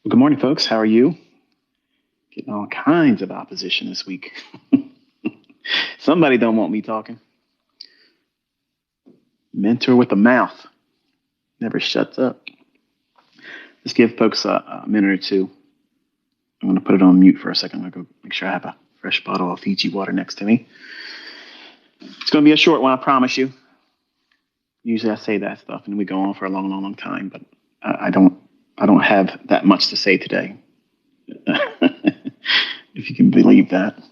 Well, good morning, folks. How are you? Getting all kinds of opposition this week. Somebody don't want me talking. Mentor with a mouth never shuts up. Let's give folks a minute or two. I'm going to put it on mute for a second. I'm going to go make sure I have a fresh bottle of Fiji water next to me. It's going to be a short one, I promise you. Usually I say that stuff and we go on for a long, long, long time, but I don't. I don't have that much to say today. If you can believe that.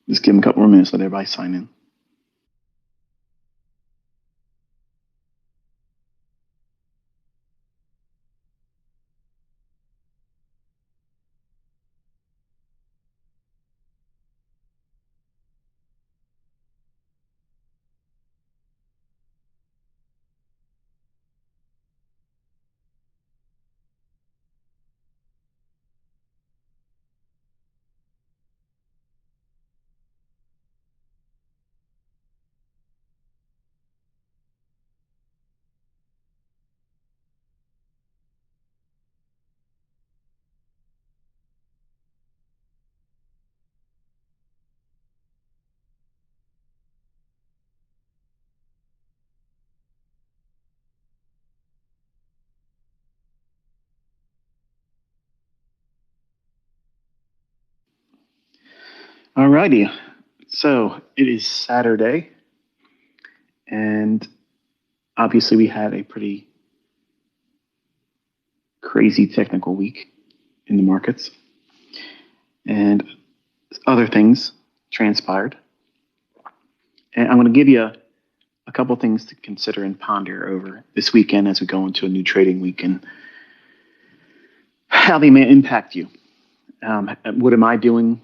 Just give them a couple more minutes. Let everybody sign in. All righty. So it is Saturday, and obviously we had a pretty crazy technical week in the markets, and other things transpired. And I'm going to give you a couple things to consider and ponder over this weekend as we go into a new trading week and how they may impact you. What am I doing?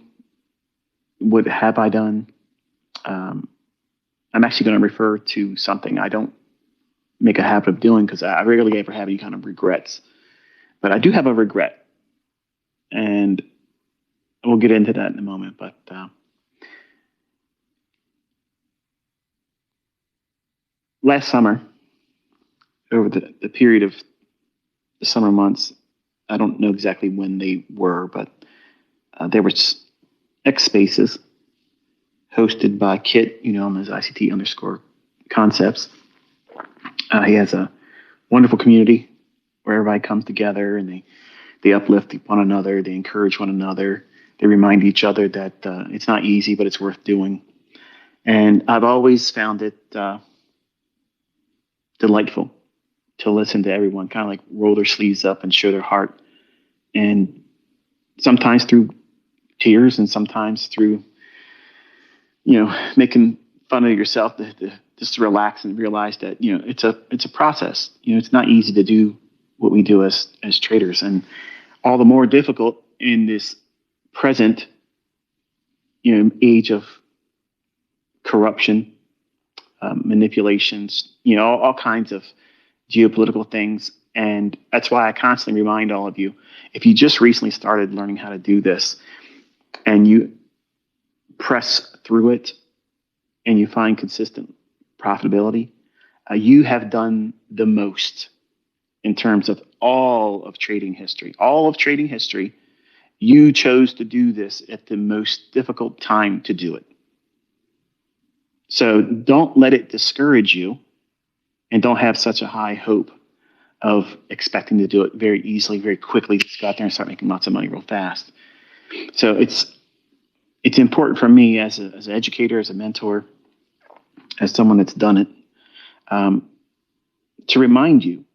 What have I done? Um, I'm actually going to refer to something I don't make a habit of doing because I rarely ever have any kind of regrets. But I do have a regret, and we'll get into that in a moment. But last summer, over the period of the summer months, I don't know exactly when they were, but there was X Spaces hosted by Kit, you know him as ICT underscore concepts. He has a wonderful community where everybody comes together and they uplift one another, they encourage one another, they remind each other that it's not easy, but it's worth doing. And I've always found it delightful to listen to everyone kind of like roll their sleeves up and show their heart. And sometimes through tears and sometimes through, making fun of yourself just to relax and realize that, it's a process. It's not easy to do what we do as traders, and all the more difficult in this present, age of corruption, manipulations, all kinds of geopolitical things. And that's why I constantly remind all of you, if you just recently started learning how to do this and you press through it and you find consistent profitability, you have done the most in terms of all of trading history. All of trading history, you chose to do this at the most difficult time to do it. So don't let it discourage you, and don't have such a high hope of expecting to do it very easily, very quickly. Just go out there and start making lots of money real fast. So it's important for me as an educator, as a mentor, as someone that's done it, to remind you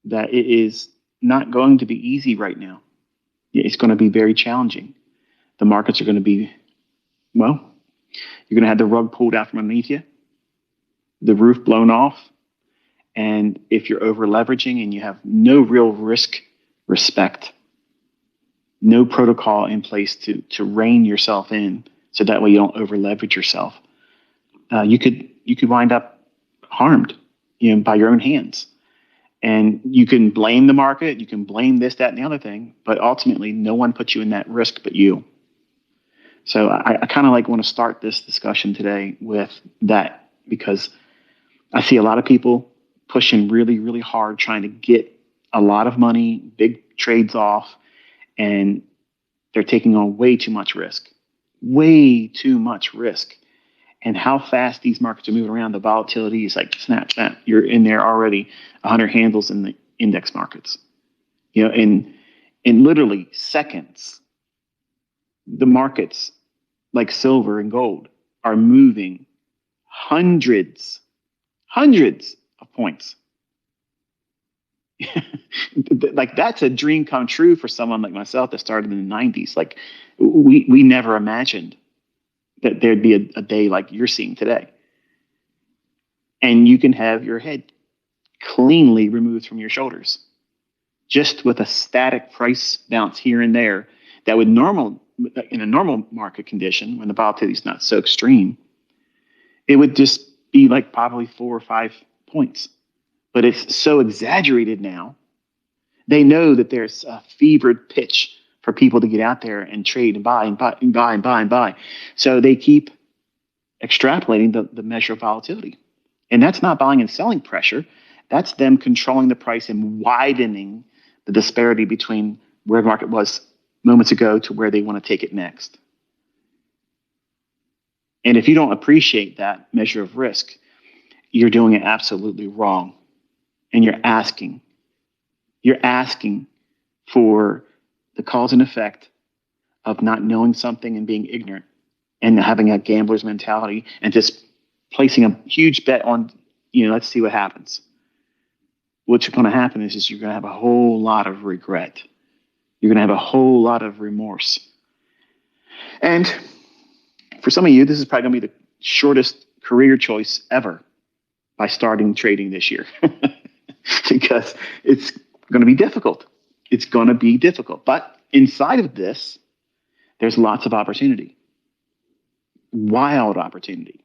that it is not going to be easy right now. It's going to be very challenging. The markets are going to be, well, you're going to have the rug pulled out from underneath you, the roof blown off. And if you're over leveraging and you have no real risk respect, no protocol in place to rein yourself in, so that way you don't over leverage yourself, you could wind up harmed, by your own hands. And you can blame the market, you can blame this, that, and the other thing, but ultimately no one puts you in that risk but you. So I kind of want to start this discussion today with that, because I see a lot of people pushing really, really hard, trying to get a lot of money, big trades off, and they're taking on way too much risk, way too much risk. And how fast these markets are moving around, the volatility is like snap, snap. You're in there already, 100 handles in the index markets. In literally seconds, the markets like silver and gold are moving hundreds of points. Like that's a dream come true for someone like myself that started in the 90s. Like we never imagined that there'd be a day like you're seeing today. And you can have your head cleanly removed from your shoulders just with a static price bounce here and there that would in a normal market condition when the volatility is not so extreme, it would just be like probably 4 or 5 points. But it's so exaggerated now. They know that there's a fevered pitch for people to get out there and trade and buy and buy and buy and buy and buy. So they keep extrapolating the measure of volatility. And that's not buying and selling pressure. That's them controlling the price and widening the disparity between where the market was moments ago to where they want to take it next. And if you don't appreciate that measure of risk, you're doing it absolutely wrong. And you're asking for the cause and effect of not knowing something and being ignorant and having a gambler's mentality and just placing a huge bet on, let's see what happens. What's going to happen is you're going to have a whole lot of regret. You're going to have a whole lot of remorse. And for some of you, this is probably going to be the shortest career choice ever by starting trading this year because it's going to be difficult. It's going to be difficult. But inside of this, there's lots of opportunity, wild opportunity.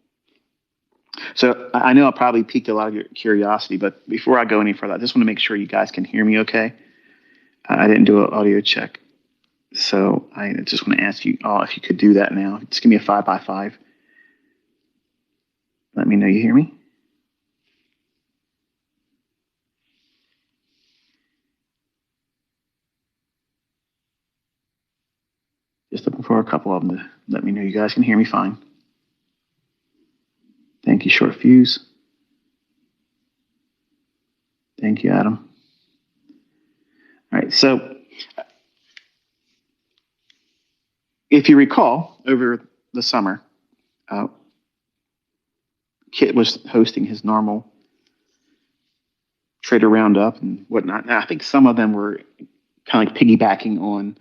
So I know I probably piqued a lot of your curiosity, but before I go any further, I just want to make sure you guys can hear me okay. I didn't do an audio check. So I just want to ask you all if you could do that now. Just give me a 5x5. Let me know you hear me. Just looking for a couple of them to let me know you guys can hear me fine. Thank you, Short Fuse. Thank you, Adam. All right, so if you recall, over the summer, Kit was hosting his normal trader roundup and whatnot. Now, I think some of them were kind of like piggybacking on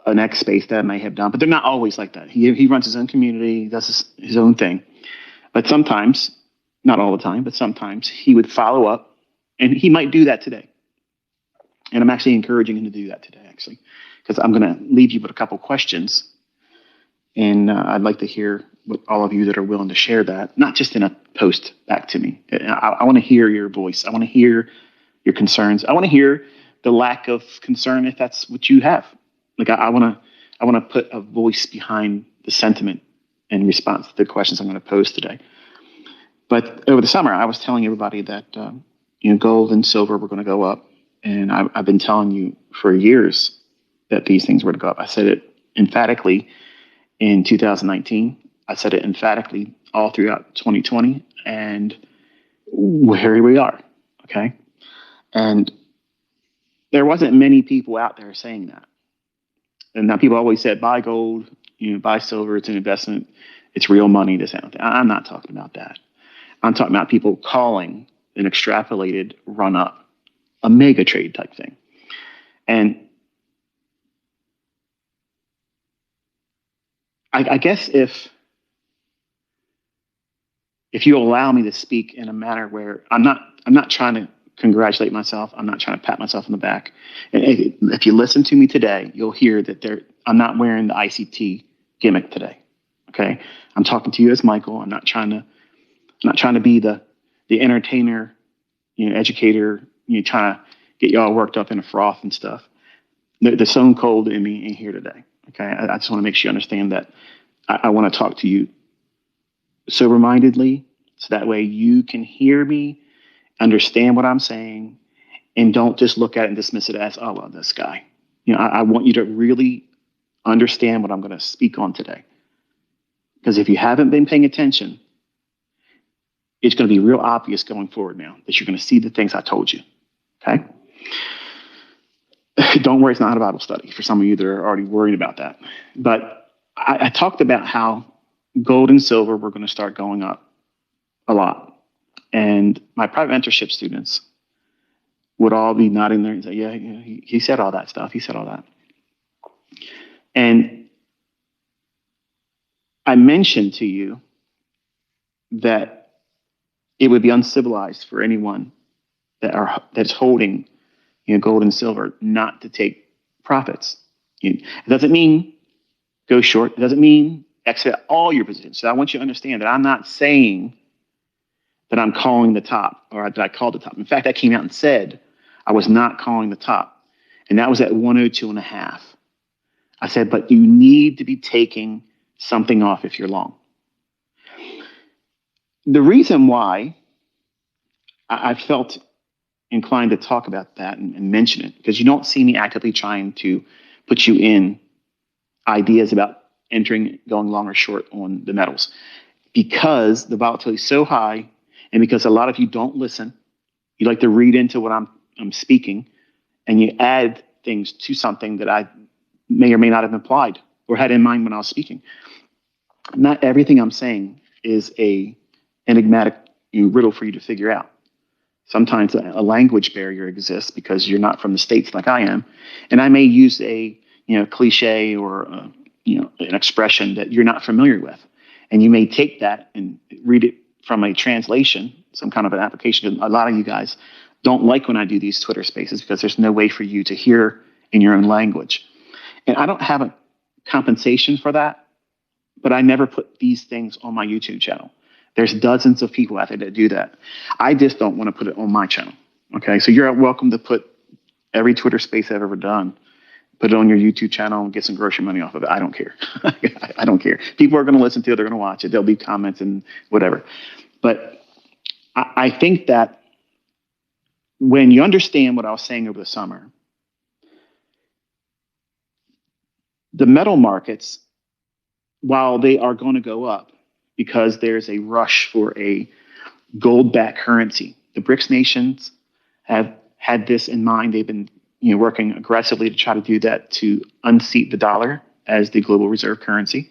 an X space that I may have done, but they're not always like that. He runs his own community, does his own thing. But sometimes, not all the time, but sometimes he would follow up, and he might do that today. And I'm actually encouraging him to do that today, actually, because I'm going to leave you with a couple questions. And I'd like to hear what all of you that are willing to share that, not just in a post back to me. I want to hear your voice. I want to hear your concerns. I want to hear the lack of concern if that's what you have. Like I want to put a voice behind the sentiment in response to the questions I'm going to pose today. But over the summer, I was telling everybody that gold and silver were going to go up, and I've been telling you for years that these things were to go up. I said it emphatically in 2019. I said it emphatically all throughout 2020, and here we are. Okay, and there wasn't many people out there saying that. And now people always said, buy gold, buy silver, it's an investment, it's real money, this and that. I'm not talking about that. I'm talking about people calling an extrapolated run up, a mega trade type thing. And I guess if you allow me to speak in a manner where I'm not trying to congratulate myself. I'm not trying to pat myself on the back. And if you listen to me today, you'll hear that I'm not wearing the ICT gimmick today. Okay, I'm talking to you as Michael. I'm not trying to be the entertainer, educator, trying to get y'all worked up in a froth and stuff. The stone cold in me in here today. Okay, I just want to make sure you understand that I want to talk to you sober-mindedly, so that way you can hear me, understand what I'm saying, and don't just look at it and dismiss it as, oh, well, this guy. I want you to really understand what I'm going to speak on today. Because if you haven't been paying attention, it's going to be real obvious going forward now that you're going to see the things I told you. Okay? Don't worry, it's not a Bible study for some of you that are already worried about that. But I talked about how gold and silver were going to start going up a lot. And my private mentorship students would all be nodding there and say, yeah, he said all that stuff. He said all that. And I mentioned to you that it would be uncivilized for anyone that's holding gold and silver not to take profits. It doesn't mean go short. It doesn't mean exit all your positions. So I want you to understand that I'm not saying that I'm calling the top or that I called the top. In fact, I came out and said I was not calling the top. And that was at 102.5. I said, but you need to be taking something off if you're long. The reason why I felt inclined to talk about that and mention it, because you don't see me actively trying to put you in ideas about entering, going long or short on the metals, because the volatility is so high, and because a lot of you don't listen. You like to read into what I'm speaking, and you add things to something that I may or may not have implied or had in mind when I was speaking. Not everything I'm saying is a enigmatic riddle for you to figure out. Sometimes a language barrier exists because you're not from the States like I am, and I may use a cliche or an expression that you're not familiar with, and you may take that and read it from a translation, some kind of an application. A lot of you guys don't like when I do these Twitter spaces because there's no way for you to hear in your own language, and I don't have a compensation for that, but I never put these things on my YouTube channel. There's dozens of people out there that do that. I just don't want to put it on my channel. Okay, so you're welcome to put every Twitter space I've ever done, put it on your YouTube channel and get some grocery money off of it. I don't care. I don't care. People are going to listen to it. They're going to watch it. There'll be comments and whatever. But I think that when you understand what I was saying over the summer, the metal markets, while they are going to go up, because there's a rush for a gold-backed currency. The BRICS nations have had this in mind. They've been working aggressively to try to do that, to unseat the dollar as the global reserve currency.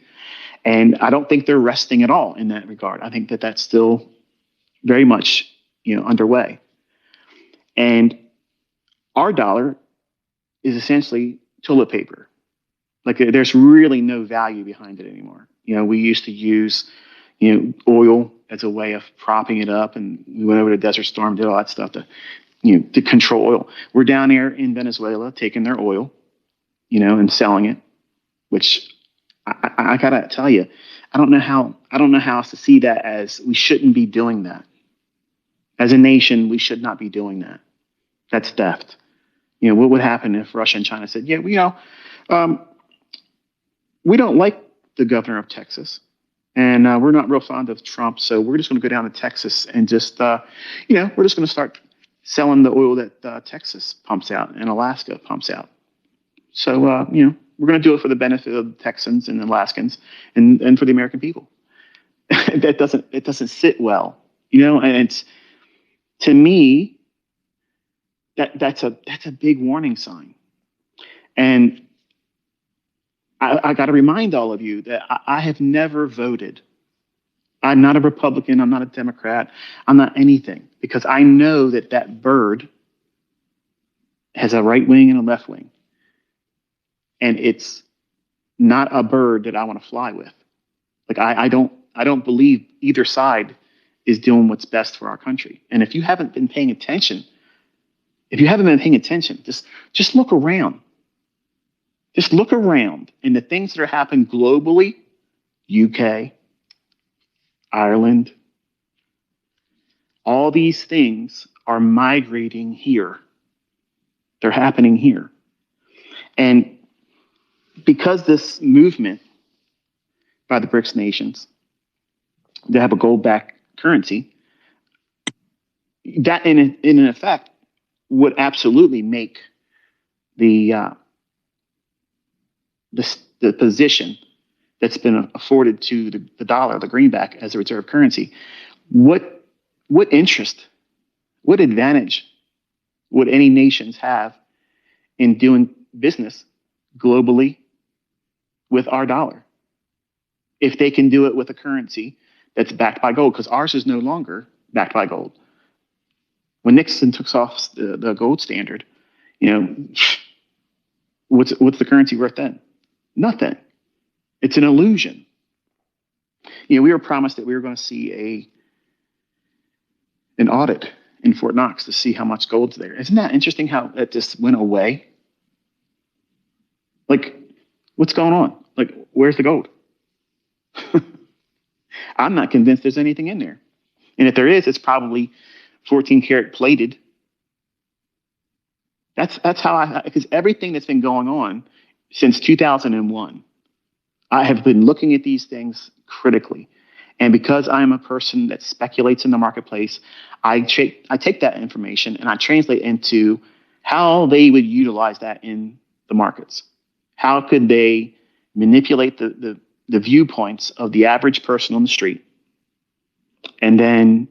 And I don't think they're resting at all in that regard. I think that that's still very much underway. And our dollar is essentially toilet paper. Like there's really no value behind it anymore. We used to use oil as a way of propping it up, and we went over to Desert Storm, did all that stuff to control oil. We're down here in Venezuela taking their oil, and selling it, which I gotta tell you, I don't know how else to see that as we shouldn't be doing that. As a nation, we should not be doing that. That's theft. What would happen if Russia and China said, yeah, we don't like the governor of Texas, and we're not real fond of Trump, so we're just going to go down to Texas and just, we're just going to start selling the oil that Texas pumps out and Alaska pumps out. So, we're going to do it for the benefit of the Texans and Alaskans and for the American people. It doesn't sit well, and it's, to me, that's a big warning sign. And I got to remind all of you that I have never voted. I'm not a Republican. I'm not a Democrat. I'm not anything, because I know that bird has a right wing and a left wing. And it's not a bird that I want to fly with. Like I don't believe either side is doing what's best for our country. And if you haven't been paying attention, just look around. Just look around, and the things that are happening globally, UK, Ireland, all these things are migrating here. They're happening here. And because this movement by the BRICS nations, they have a gold-backed currency, that in effect would absolutely make the the position that's been afforded to the dollar, the greenback, as a reserve currency. What what interest, what advantage would any nations have in doing business globally with our dollar if they can do it with a currency that's backed by gold? Because ours is no longer backed by gold. When Nixon took off the gold standard, you know, what's the currency worth then? Nothing. It's an illusion. We were promised that we were going to see an audit in Fort Knox to see how much gold's there. Isn't that interesting how it just went away? Like, what's going on? Like, where's the gold? I'm not convinced there's anything in there. And if there is, it's probably 14 karat plated. That's how because everything that's been going on since 2001, I have been looking at these things critically. And because I am a person that speculates in the marketplace, I take that information and I translate into how they would utilize that in the markets. How could they manipulate the viewpoints of the average person on the street and then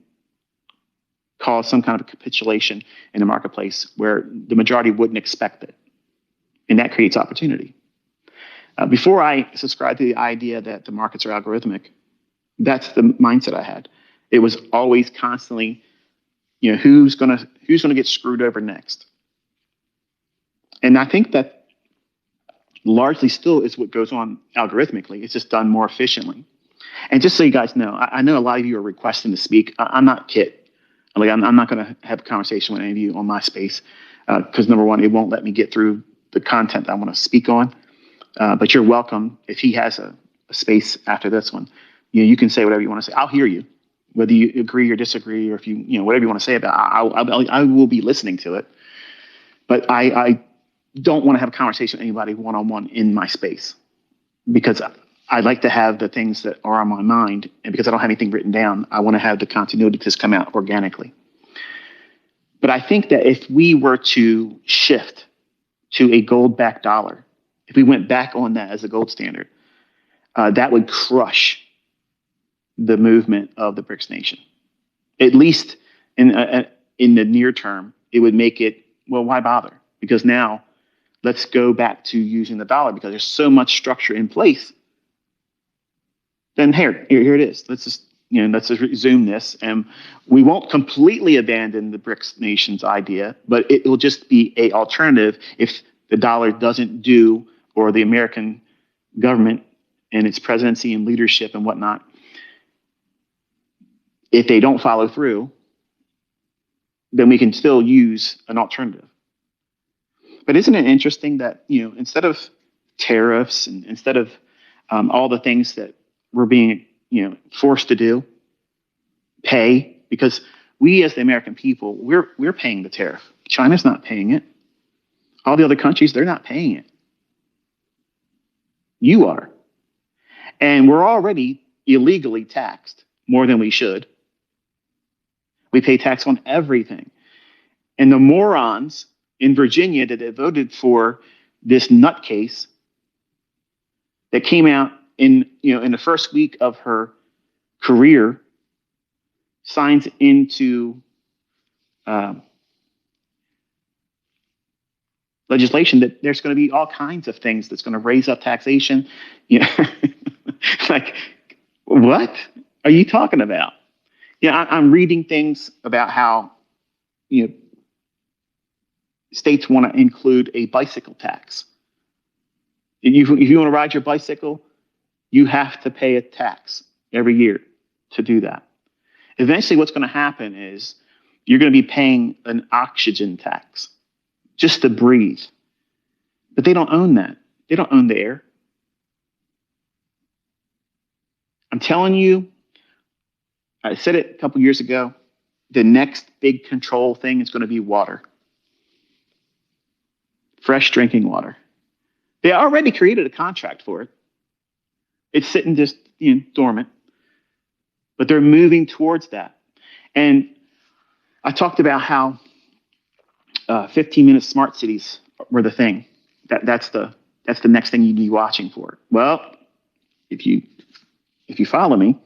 cause some kind of capitulation in the marketplace where the majority wouldn't expect it. And that creates opportunity. Before I subscribed to the idea that the markets are algorithmic, that's the mindset I had. It was always constantly, who's gonna get screwed over next. And I think that largely still is what goes on algorithmically. It's just done more efficiently. And just so you guys know, I know a lot of you are requesting to speak. I'm not Kit. I'm not going to have a conversation with any of you on my space because number one, it won't let me get through the content I want to speak on. But you're welcome if he has a space after this one. You can say whatever you want to say. I'll hear you, whether you agree or disagree, or if you whatever you want to say about it, I will be listening to it. But I don't want to have a conversation with anybody one-on-one in my space because I like to have the things that are on my mind. And because I don't have anything written down, I want to have the continuity just come out organically. But I think that if we were to shift to a gold-backed dollar, if we went back on that as a gold standard, that would crush the movement of the BRICS nation. At least in the near term, it would make it, well, why bother? Because now let's go back to using the dollar because there's so much structure in place. Then here it is. Let's just resume this, and we won't completely abandon the BRICS nations idea, but it will just be an alternative if the dollar doesn't do, or the American government and its presidency and leadership and whatnot, if they don't follow through, then we can still use an alternative. But isn't it interesting that instead of tariffs and instead of all the things that we're being forced to do, pay, because we as the American people, we're paying the tariff. China's not paying it. All the other countries, they're not paying it. You are. And we're already illegally taxed more than we should. We pay tax on everything. And the morons in Virginia that voted for this nutcase that came out in the first week of her career, signs into legislation that there's going to be all kinds of things that's going to raise up taxation. Like, what are you talking about? I'm reading things about how states want to include a bicycle tax. If you want to ride your bicycle, you have to pay a tax every year to do that. Eventually, what's going to happen is you're going to be paying an oxygen tax just to breathe. But they don't own that. They don't own the air. I'm telling you, I said it a couple years ago, the next big control thing is going to be water. Fresh drinking water. They already created a contract for it. It's sitting just dormant, but they're moving towards that. And I talked about how 15-minute smart cities were the thing. That's the next thing you'd be watching for. Well, if you follow me,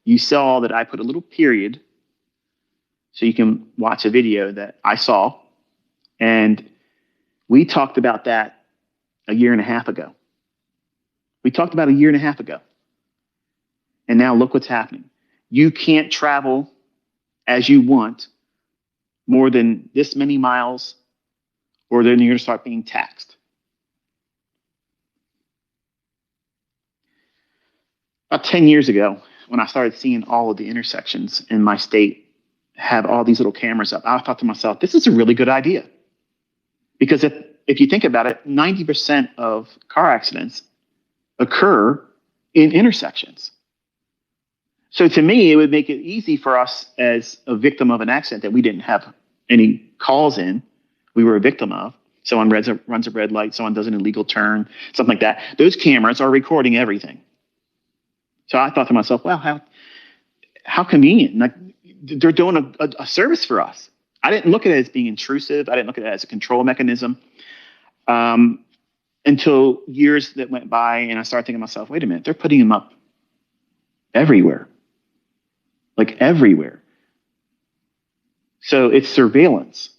you saw that I put a little period so you can watch a video that I saw, and we talked about that a year and a half ago. We talked about a year and a half ago. And now look what's happening. You can't travel as you want more than this many miles, or then you're going to start being taxed. About 10 years ago, when I started seeing all of the intersections in my state have all these little cameras up, I thought to myself, this is a really good idea. Because if you think about it, 90% of car accidents occur in intersections. So to me, it would make it easy for us as a victim of an accident that we didn't have any calls in, we were a victim of. Someone runs a red light, someone does an illegal turn, something like that. Those cameras are recording everything. So I thought to myself, well, how convenient. Like, they're doing a service for us. I didn't look at it as being intrusive. I didn't look at it as a control mechanism until years that went by, and I started thinking to myself, wait a minute, they're putting them up everywhere. Like everywhere. So it's surveillance.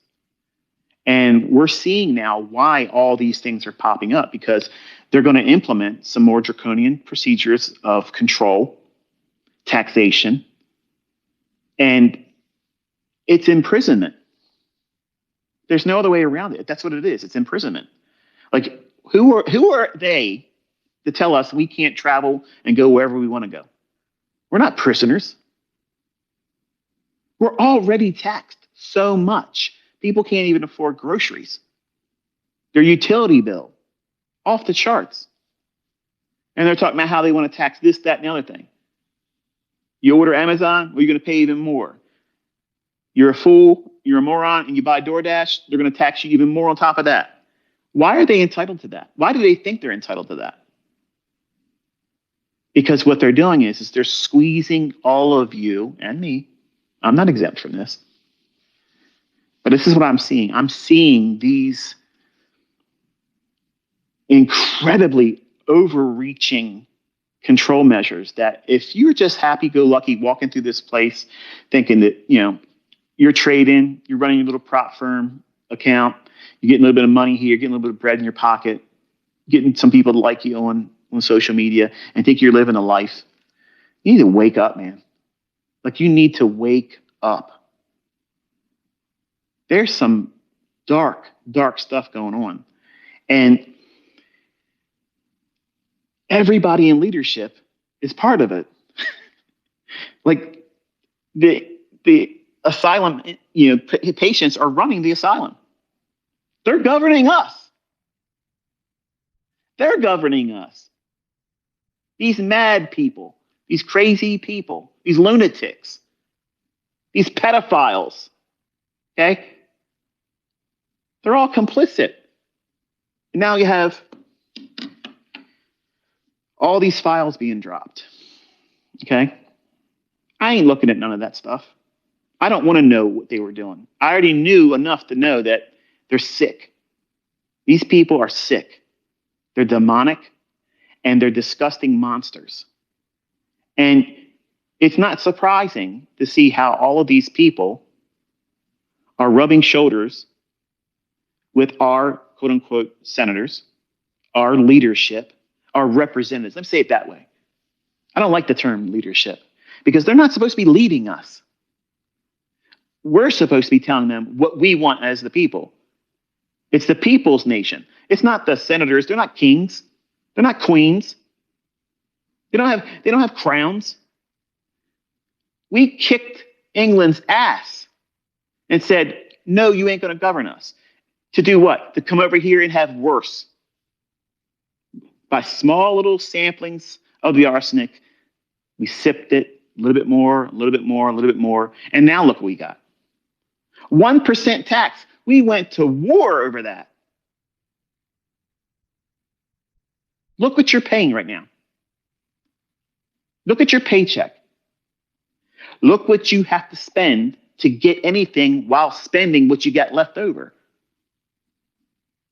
And we're seeing now why all these things are popping up, because they're going to implement some more draconian procedures of control, taxation, and it's imprisonment. There's no other way around it. That's what it is. It's imprisonment. Like, who are they to tell us we can't travel and go wherever we want to go? We're not prisoners. We're already taxed so much. People can't even afford groceries. Their utility bill, off the charts. And they're talking about how they want to tax this, that, and the other thing. You order Amazon, well, you're going to pay even more. You're a fool, you're a moron, and you buy DoorDash, they're going to tax you even more on top of that. Why are they entitled to that? Why do they think they're entitled to that? Because what they're doing is they're squeezing all of you and me. I'm not exempt from this. But this is what I'm seeing. I'm seeing these incredibly overreaching control measures that if you're just happy-go-lucky walking through this place thinking that, you're trading, you're running your little prop firm account, you're getting a little bit of money here, getting a little bit of bread in your pocket, getting some people to like you on social media and think you're living a life, you need to wake up, man. Like, you need to wake up. There's some dark, dark stuff going on. And everybody in leadership is part of it. Like, the asylum, patients are running the asylum. They're governing us. They're governing us. These mad people, these crazy people, these lunatics, these pedophiles, okay? They're all complicit. And now you have all these files being dropped, okay? I ain't looking at none of that stuff. I don't want to know what they were doing. I already knew enough to know that they're sick. These people are sick. They're demonic, and they're disgusting monsters. And it's not surprising to see how all of these people are rubbing shoulders with our quote unquote senators, our leadership, our representatives. Let me say it that way. I don't like the term leadership because they're not supposed to be leading us. We're supposed to be telling them what we want as the people. It's the people's nation. It's not the senators. They're not kings. They're not queens. They don't have crowns. We kicked England's ass and said, no, you ain't going to govern us. To do what? To come over here and have worse. By small little samplings of the arsenic, we sipped it a little bit more, a little bit more, a little bit more. And now look what we got. 1% tax. We went to war over that. Look what you're paying right now. Look at your paycheck. Look what you have to spend to get anything while spending what you got left over.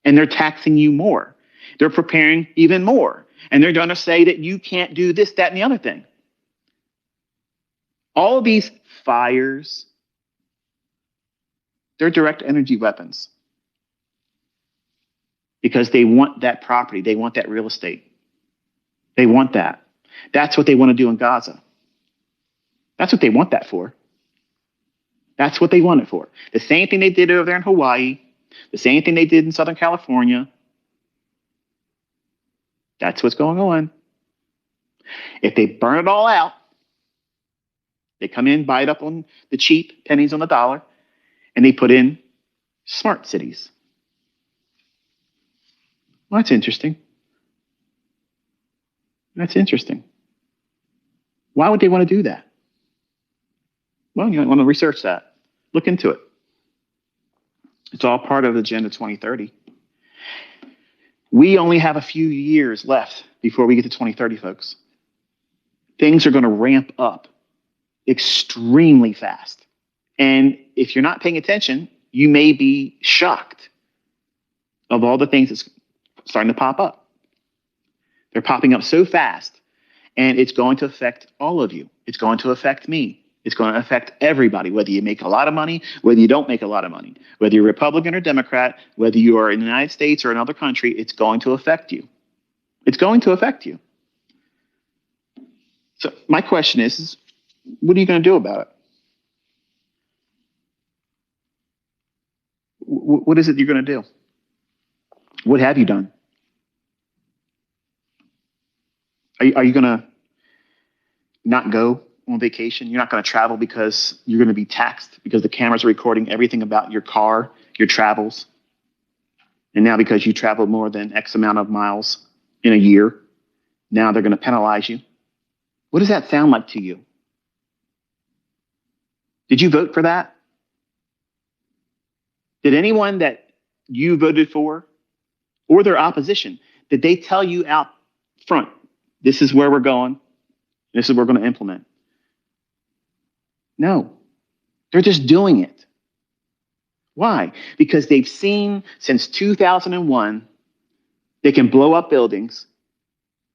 And they're taxing you more. They're preparing even more. And they're going to say that you can't do this, that, and the other thing. All of these fires, they're direct energy weapons because they want that property. They want that real estate. They want that. That's what they want to do in Gaza. That's what they want that for. That's what they want it for. The same thing they did over there in Hawaii, the same thing they did in Southern California. That's what's going on. If they burn it all out, they come in, buy it up on the cheap, pennies on the dollar, and they put in smart cities. Well, that's interesting. That's interesting. Why would they want to do that? Well, you might want to research that. Look into it. It's all part of Agenda 2030. We only have a few years left before we get to 2030, folks. Things are going to ramp up extremely fast. And if you're not paying attention, you may be shocked of all the things that's starting to pop up. They're popping up so fast, and it's going to affect all of you. It's going to affect me. It's going to affect everybody, whether you make a lot of money, whether you don't make a lot of money, whether you're Republican or Democrat, whether you are in the United States or another country, it's going to affect you. It's going to affect you. So my question is what are you going to do about it? What is it you're going to do? What have you done? Are you going to not go on vacation? You're not going to travel because you're going to be taxed because the cameras are recording everything about your car, your travels. And now because you traveled more than X amount of miles in a year, now they're going to penalize you. What does that sound like to you? Did you vote for that? Did anyone that you voted for or their opposition, did they tell you out front, this is where we're going, this is what we're going to implement? No, they're just doing it. Why? Because they've seen since 2001, they can blow up buildings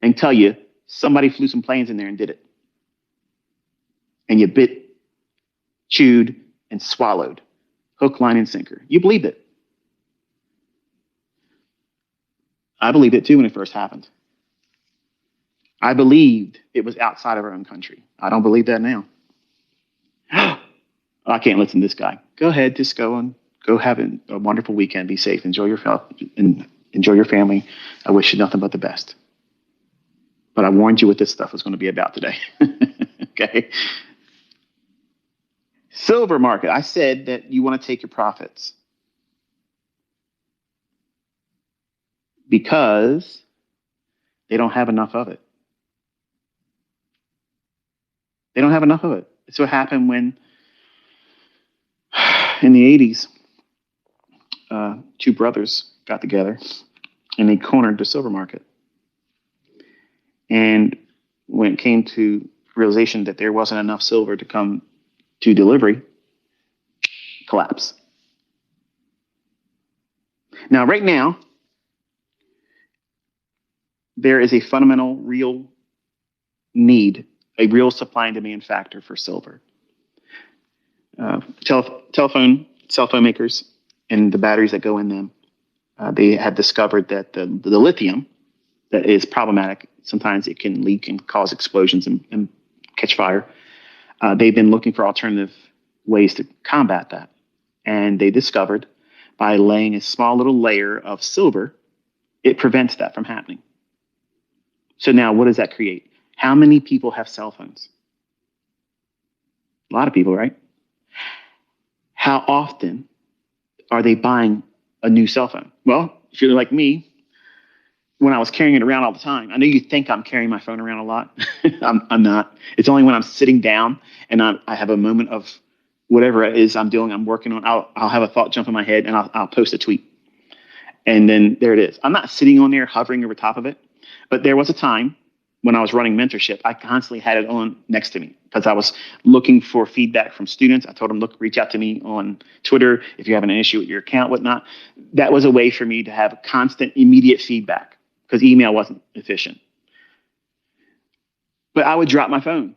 and tell you somebody flew some planes in there and did it. And you bit, chewed, and swallowed. Hook, line, and sinker. You believed it. I believed it too when it first happened. I believed it was outside of our own country. I don't believe that now. I can't listen to this guy. Go ahead, just go and go have a wonderful weekend. Be safe. Enjoy your family. I wish you nothing but the best. But I warned you what this stuff was going to be about today. Okay. Silver market. I said that you want to take your profits because they don't have enough of it. They don't have enough of it. It's what happened when in the 80s, two brothers got together and they cornered the silver market. And when it came to realization that there wasn't enough silver to come to delivery, collapse. Now, right now, there is a fundamental, real need, a real supply and demand factor for silver. Cell phone makers and the batteries that go in them, they had discovered that the lithium that is problematic, sometimes it can leak and cause explosions and catch fire. They've been looking for alternative ways to combat that. And they discovered by laying a small little layer of silver, it prevents that from happening. So now what does that create? How many people have cell phones? A lot of people, right? How often are they buying a new cell phone? Well, if you're like me, when I was carrying it around all the time, I know you think I'm carrying my phone around a lot. I'm not. It's only when I'm sitting down and I have a moment of whatever it is I'm doing, I'm working on, I'll have a thought jump in my head and I'll post a tweet. And then there it is. I'm not sitting on there hovering over top of it. But there was a time when I was running mentorship, I constantly had it on next to me because I was looking for feedback from students. I told them, look, reach out to me on Twitter if you're having an issue with your account, whatnot. That was a way for me to have constant, immediate feedback because email wasn't efficient. But I would drop my phone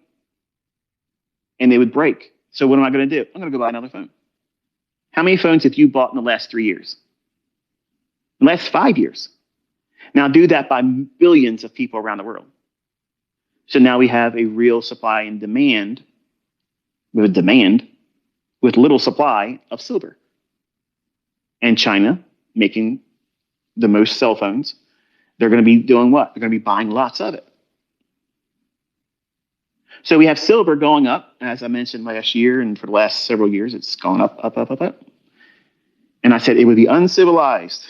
and they would break. So what am I going to do? I'm going to go buy another phone. How many phones have you bought in the last 3 years? In the last 5 years? Now do that by billions of people around the world. So now we have a real supply and demand with little supply of silver. And China making the most cell phones, they're going to be doing what? They're going to be buying lots of it. So we have silver going up, as I mentioned last year, and for the last several years, it's gone up, up, up, up, up. And I said it would be uncivilized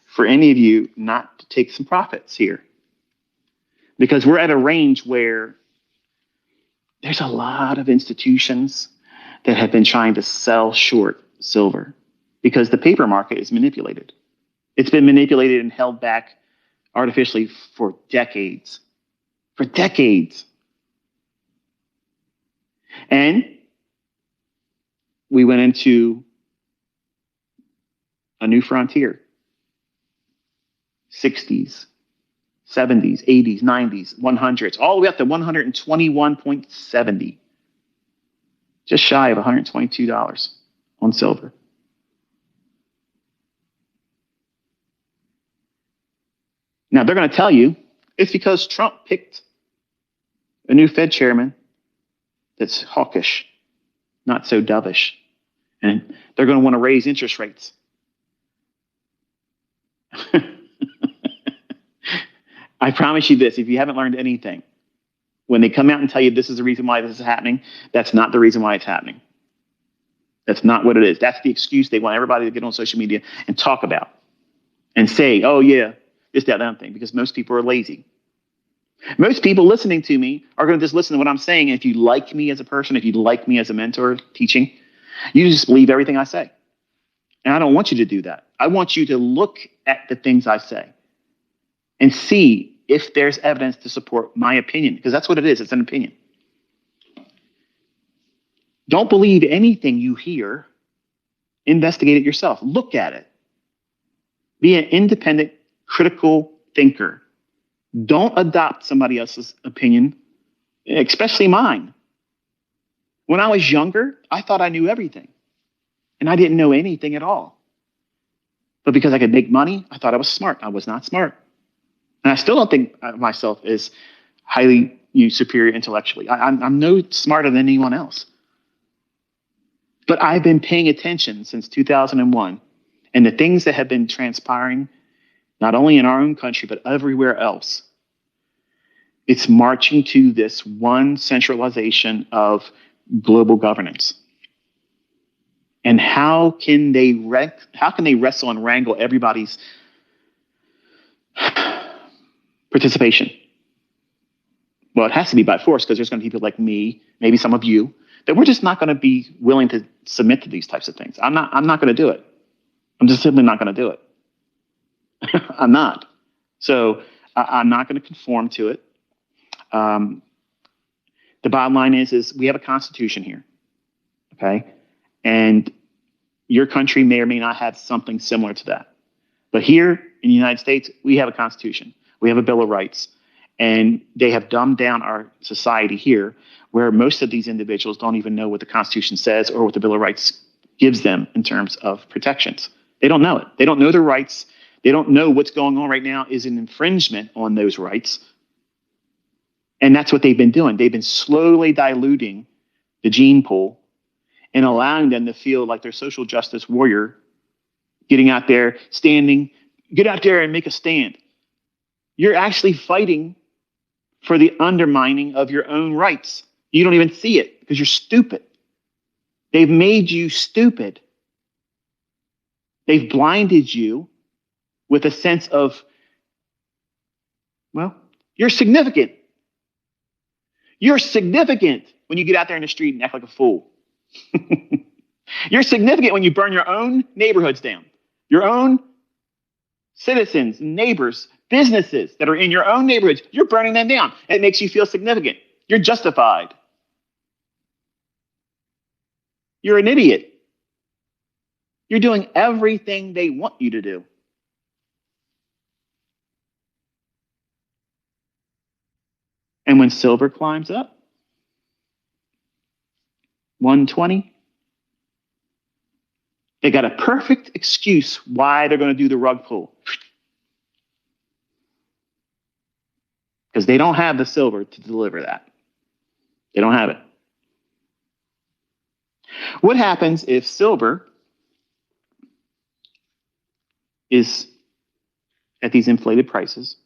for any of you not to take some profits here. Because we're at a range where there's a lot of institutions that have been trying to sell short silver because the paper market is manipulated. It's been manipulated and held back artificially for decades. For decades. And we went into a new frontier. 60s. 70s, 80s, 90s, 100s, all the way up to 121.70. Just shy of $122 on silver. Now, they're going to tell you it's because Trump picked a new Fed chairman that's hawkish, not so dovish. And they're going to want to raise interest rates. I promise you this, if you haven't learned anything, when they come out and tell you this is the reason why this is happening, that's not the reason why it's happening. That's not what it is. That's the excuse they want everybody to get on social media and talk about and say, oh, yeah, this, that, that thing, because most people are lazy. Most people listening to me are going to just listen to what I'm saying. And if you like me as a person, if you like me as a mentor teaching, you just believe everything I say. And I don't want you to do that. I want you to look at the things I say and see if there's evidence to support my opinion, because that's what it is. It's an opinion. Don't believe anything you hear. Investigate it yourself. Look at it. Be an independent, critical thinker. Don't adopt somebody else's opinion, especially mine. When I was younger, I thought I knew everything, and I didn't know anything at all. But because I could make money, I thought I was smart. I was not smart. And I still don't think of myself as highly superior intellectually. I'm no smarter than anyone else. But I've been paying attention since 2001, and the things that have been transpiring, not only in our own country, but everywhere else, it's marching to this one centralization of global governance. And how can they wrestle and wrangle everybody's participation? Well, it has to be by force, because there's going to be people like me, maybe some of you, that we're just not going to be willing to submit to these types of things. I'm not going to do it. I'm just simply not going to do it. I'm not. So I'm not going to conform to it. The bottom line is we have a constitution here. Okay. And your country may or may not have something similar to that. But here in the United States, we have a constitution. We have a Bill of Rights. And they have dumbed down our society here, where most of these individuals don't even know what the Constitution says or what the Bill of Rights gives them in terms of protections. They don't know it. They don't know their rights. They don't know what's going on right now is an infringement on those rights. And that's what they've been doing. They've been slowly diluting the gene pool and allowing them to feel like they're social justice warrior, getting out there, standing, get out there and make a stand. You're actually fighting for the undermining of your own rights. You don't even see it because you're stupid. They've made you stupid. They've blinded you with a sense of, well, you're significant. You're significant when you get out there in the street and act like a fool. You're significant when you burn your own neighborhoods down, your own citizens and neighbors Businesses that are in your own neighborhoods, you're burning them down. It makes you feel significant. You're justified. You're an idiot. You're doing everything they want you to do. And when silver climbs up, 120, they got a perfect excuse why they're going to do the rug pull. Because they don't have the silver to deliver that. They don't have it. What happens if silver is at these inflated prices?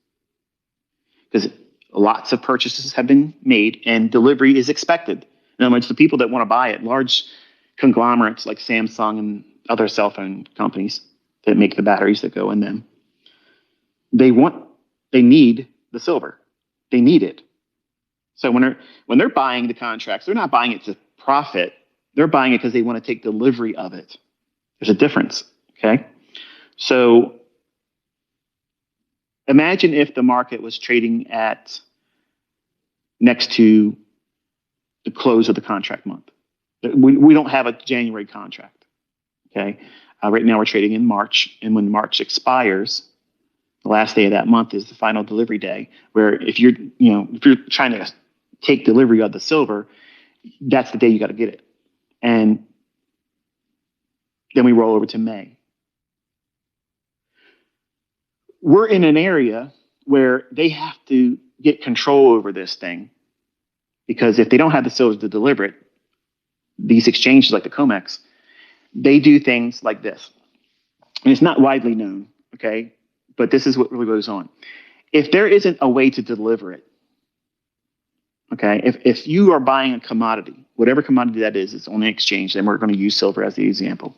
Because lots of purchases have been made and delivery is expected. In other words, the people that want to buy it, large conglomerates like Samsung and other cell phone companies that make the batteries that go in them, they need the silver. They need it. So when they're buying the contracts, they're not buying it to profit. They're buying it because they want to take delivery of it. There's a difference, okay? So imagine if the market was trading at next to the close of the contract month. We don't have a January contract, okay? Right now we're trading in March, and when March expires, the last day of that month is the final delivery day, where if you're trying to take delivery of the silver, that's the day you got to get it. And then we roll over to May. We're in an area where they have to get control over this thing, because if they don't have the silver to deliver it, these exchanges like the COMEX, they do things like this. And it's not widely known, okay? But this is what really goes on. If there isn't a way to deliver it, okay, if you are buying a commodity, whatever commodity that is, it's on the exchange, then we're going to use silver as the example.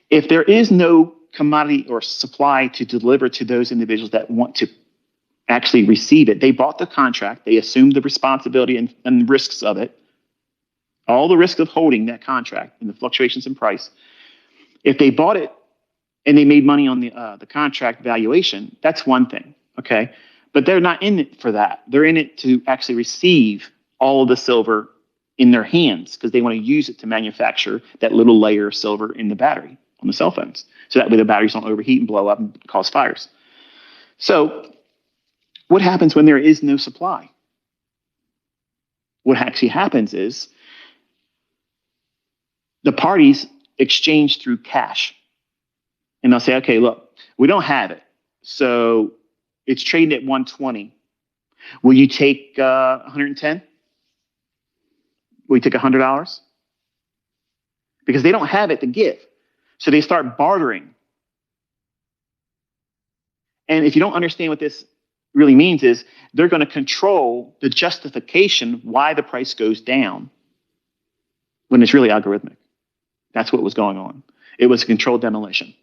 If there is no commodity or supply to deliver to those individuals that want to actually receive it, they bought the contract, they assumed the responsibility and risks of it, all the risk of holding that contract and the fluctuations in price. If they bought it and they made money on the contract valuation, that's one thing, okay? But they're not in it for that. They're in it to actually receive all of the silver in their hands, because they want to use it to manufacture that little layer of silver in the battery on the cell phones. So that way the batteries don't overheat and blow up and cause fires. So what happens when there is no supply? What actually happens is the parties exchange through cash. And they'll say, okay, look, we don't have it. So it's trading at 120. Will you take 110? Will you take $100? Because they don't have it to give. So they start bartering. And if you don't understand what this really means, is they're going to control the justification why the price goes down when it's really algorithmic. That's what was going on. It was a controlled demolition.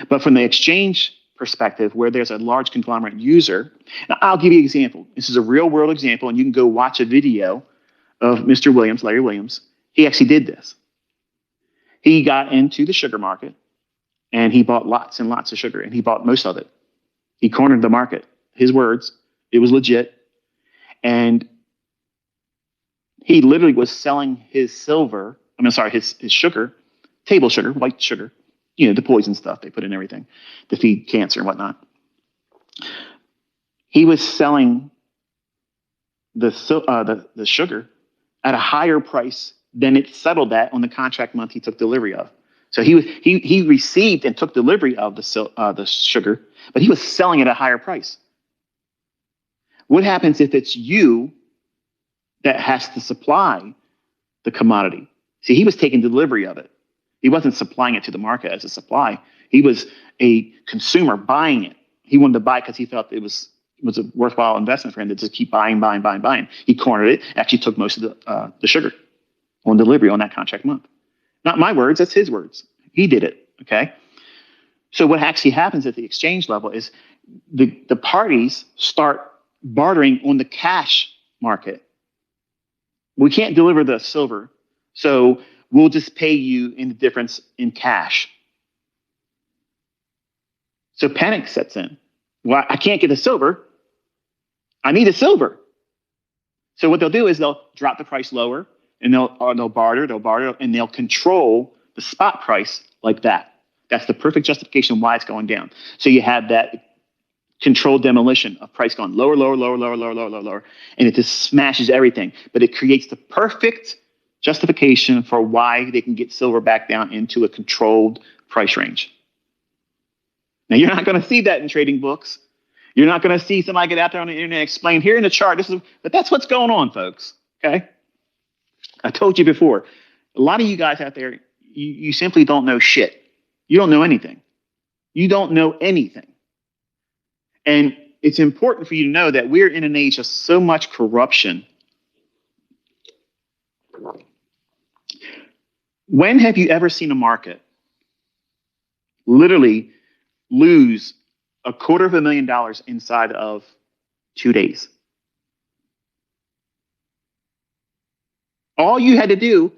But from the exchange perspective, where there's a large conglomerate user, now I'll give you an example. This is a real world example, and you can go watch a video of Mr. Williams, Larry Williams. He actually did this. He got into the sugar market, and he bought lots and lots of sugar, and he bought most of it. He cornered the market. His words, it was legit. And he literally was selling his his sugar, table sugar, white sugar, the poison stuff they put in everything to feed cancer and whatnot. He was selling the sugar at a higher price than it settled at on the contract month he took delivery of. So he received and took delivery of the sugar, but he was selling it at a higher price. What happens if it's you that has to supply the commodity? See, he was taking delivery of it. He wasn't supplying it to the market as a supply. He was a consumer buying it. He wanted to buy it because he felt it was a worthwhile investment for him to just keep buying. He cornered it, actually took most of the sugar on delivery on that contract month. Not my words, that's his words. He did it, okay? So what actually happens at the exchange level is the parties start bartering on the cash market. We can't deliver the silver, so we'll just pay you in the difference in cash. So panic sets in. Well, I can't get the silver. I need a silver. So what they'll do is they'll drop the price lower, and they'll barter, and they'll control the spot price like that. That's the perfect justification why it's going down. So you have that controlled demolition of price going lower, lower, lower, lower, lower, lower, lower, lower, and it just smashes everything. But it creates the perfect justification for why they can get silver back down into a controlled price range. Now, you're not going to see that in trading books. You're not going to see somebody get out there on the internet and explain here in the chart. But that's what's going on, folks. Okay. I told you before, a lot of you guys out there, you simply don't know shit. You don't know anything. You don't know anything. And it's important for you to know that we're in an age of so much corruption. When have you ever seen a market literally lose $250,000 inside of 2 days? All you had to do,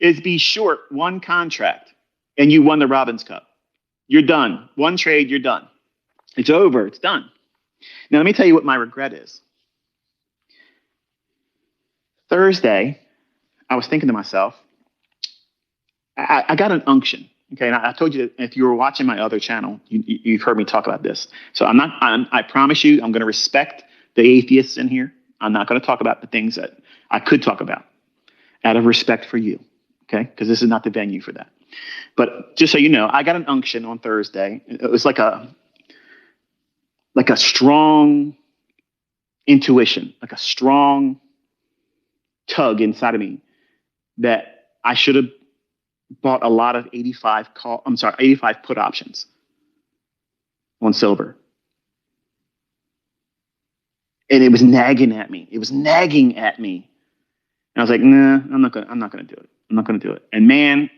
is be short one contract, and you won the Robbins Cup. You're done. One trade, you're done. It's over. It's done. Now, let me tell you what my regret is. Thursday, I was thinking to myself, I got an unction. Okay, and I told you that if you were watching my other channel, you've heard me talk about this. So I promise you, I'm going to respect the atheists in here. I'm not going to talk about the things that I could talk about out of respect for you. Okay, because this is not the venue for that. But just so you know, I got an unction on Thursday. It was like a strong intuition, like a strong tug inside of me that I should have bought a lot of 85 put options on silver. And it was nagging at me. And I was like, nah, I'm not gonna do it. I'm not gonna do it. And man,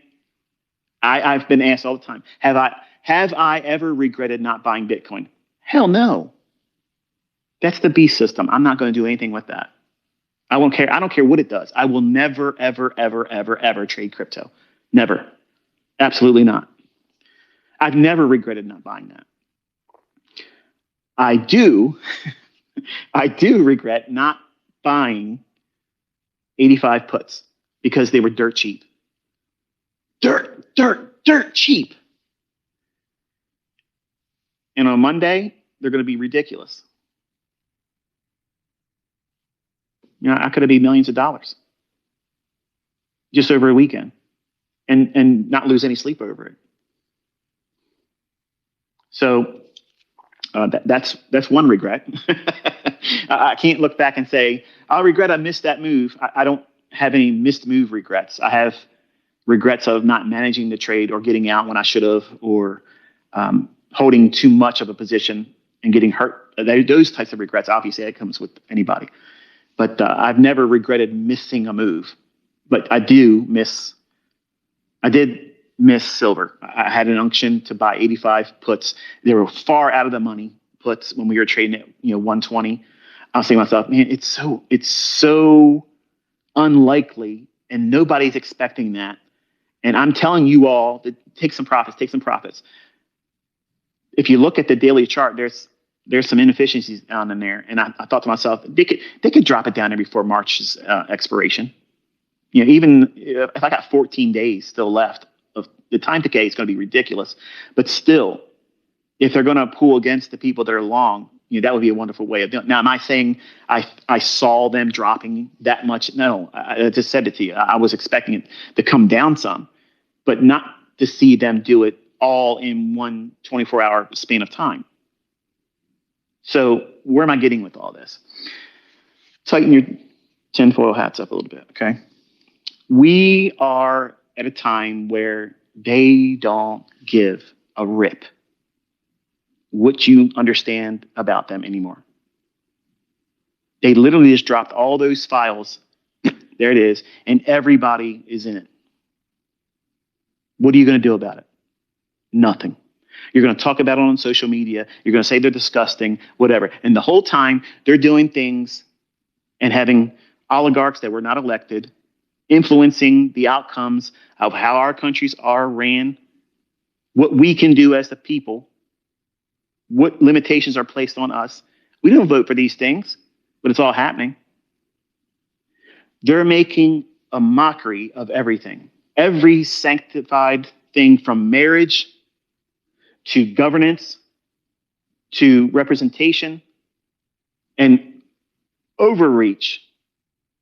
I've been asked all the time, have I ever regretted not buying Bitcoin? Hell no. That's the beast system. I'm not going to do anything with that. I won't care. I don't care what it does. I will never, ever, ever, ever, ever trade crypto. Never. Absolutely not. I've never regretted not buying that. I do regret not buying 85 puts because they were dirt cheap. Dirt cheap. And on Monday, they're going to be ridiculous. You know, I could have made millions of dollars just over a weekend and not lose any sleep over it. So that's one regret. I can't look back and say, I regret I missed that move. I don't have any missed move regrets. I have regrets of not managing the trade or getting out when I should have, or holding too much of a position and getting hurt. Those types of regrets, obviously, that comes with anybody. But I've never regretted missing a move. But I did miss silver. I had an unction to buy 85 puts. They were far out of the money puts when we were trading at 120. I was saying to myself, man, it's so unlikely, and nobody's expecting that. And I'm telling you all to take some profits. If you look at the daily chart, there's some inefficiencies down in there. And I thought to myself, they could drop it down there before March's expiration. Even if I got 14 days still left, of the time decay is going to be ridiculous. But still, if they're going to pull against the people that are long, that would be a wonderful way of doing it. Now, am I saying I saw them dropping that much? No, I just said it to you. I was expecting it to come down some, but not to see them do it all in one 24-hour span of time. So where am I getting with all this? Tighten your tinfoil hats up a little bit, okay? We are at a time where they don't give a rip what you understand about them anymore. They literally just dropped all those files. There it is. And everybody is in it. What are you going to do about it? Nothing. You're going to talk about it on social media. You're going to say they're disgusting, whatever. And the whole time they're doing things and having oligarchs that were not elected influencing the outcomes of how our countries are ran. what we can do as the people, what limitations are placed on us. We don't vote for these things, but it's all happening. They're making a mockery of everything. Every sanctified thing from marriage to governance to representation and overreach.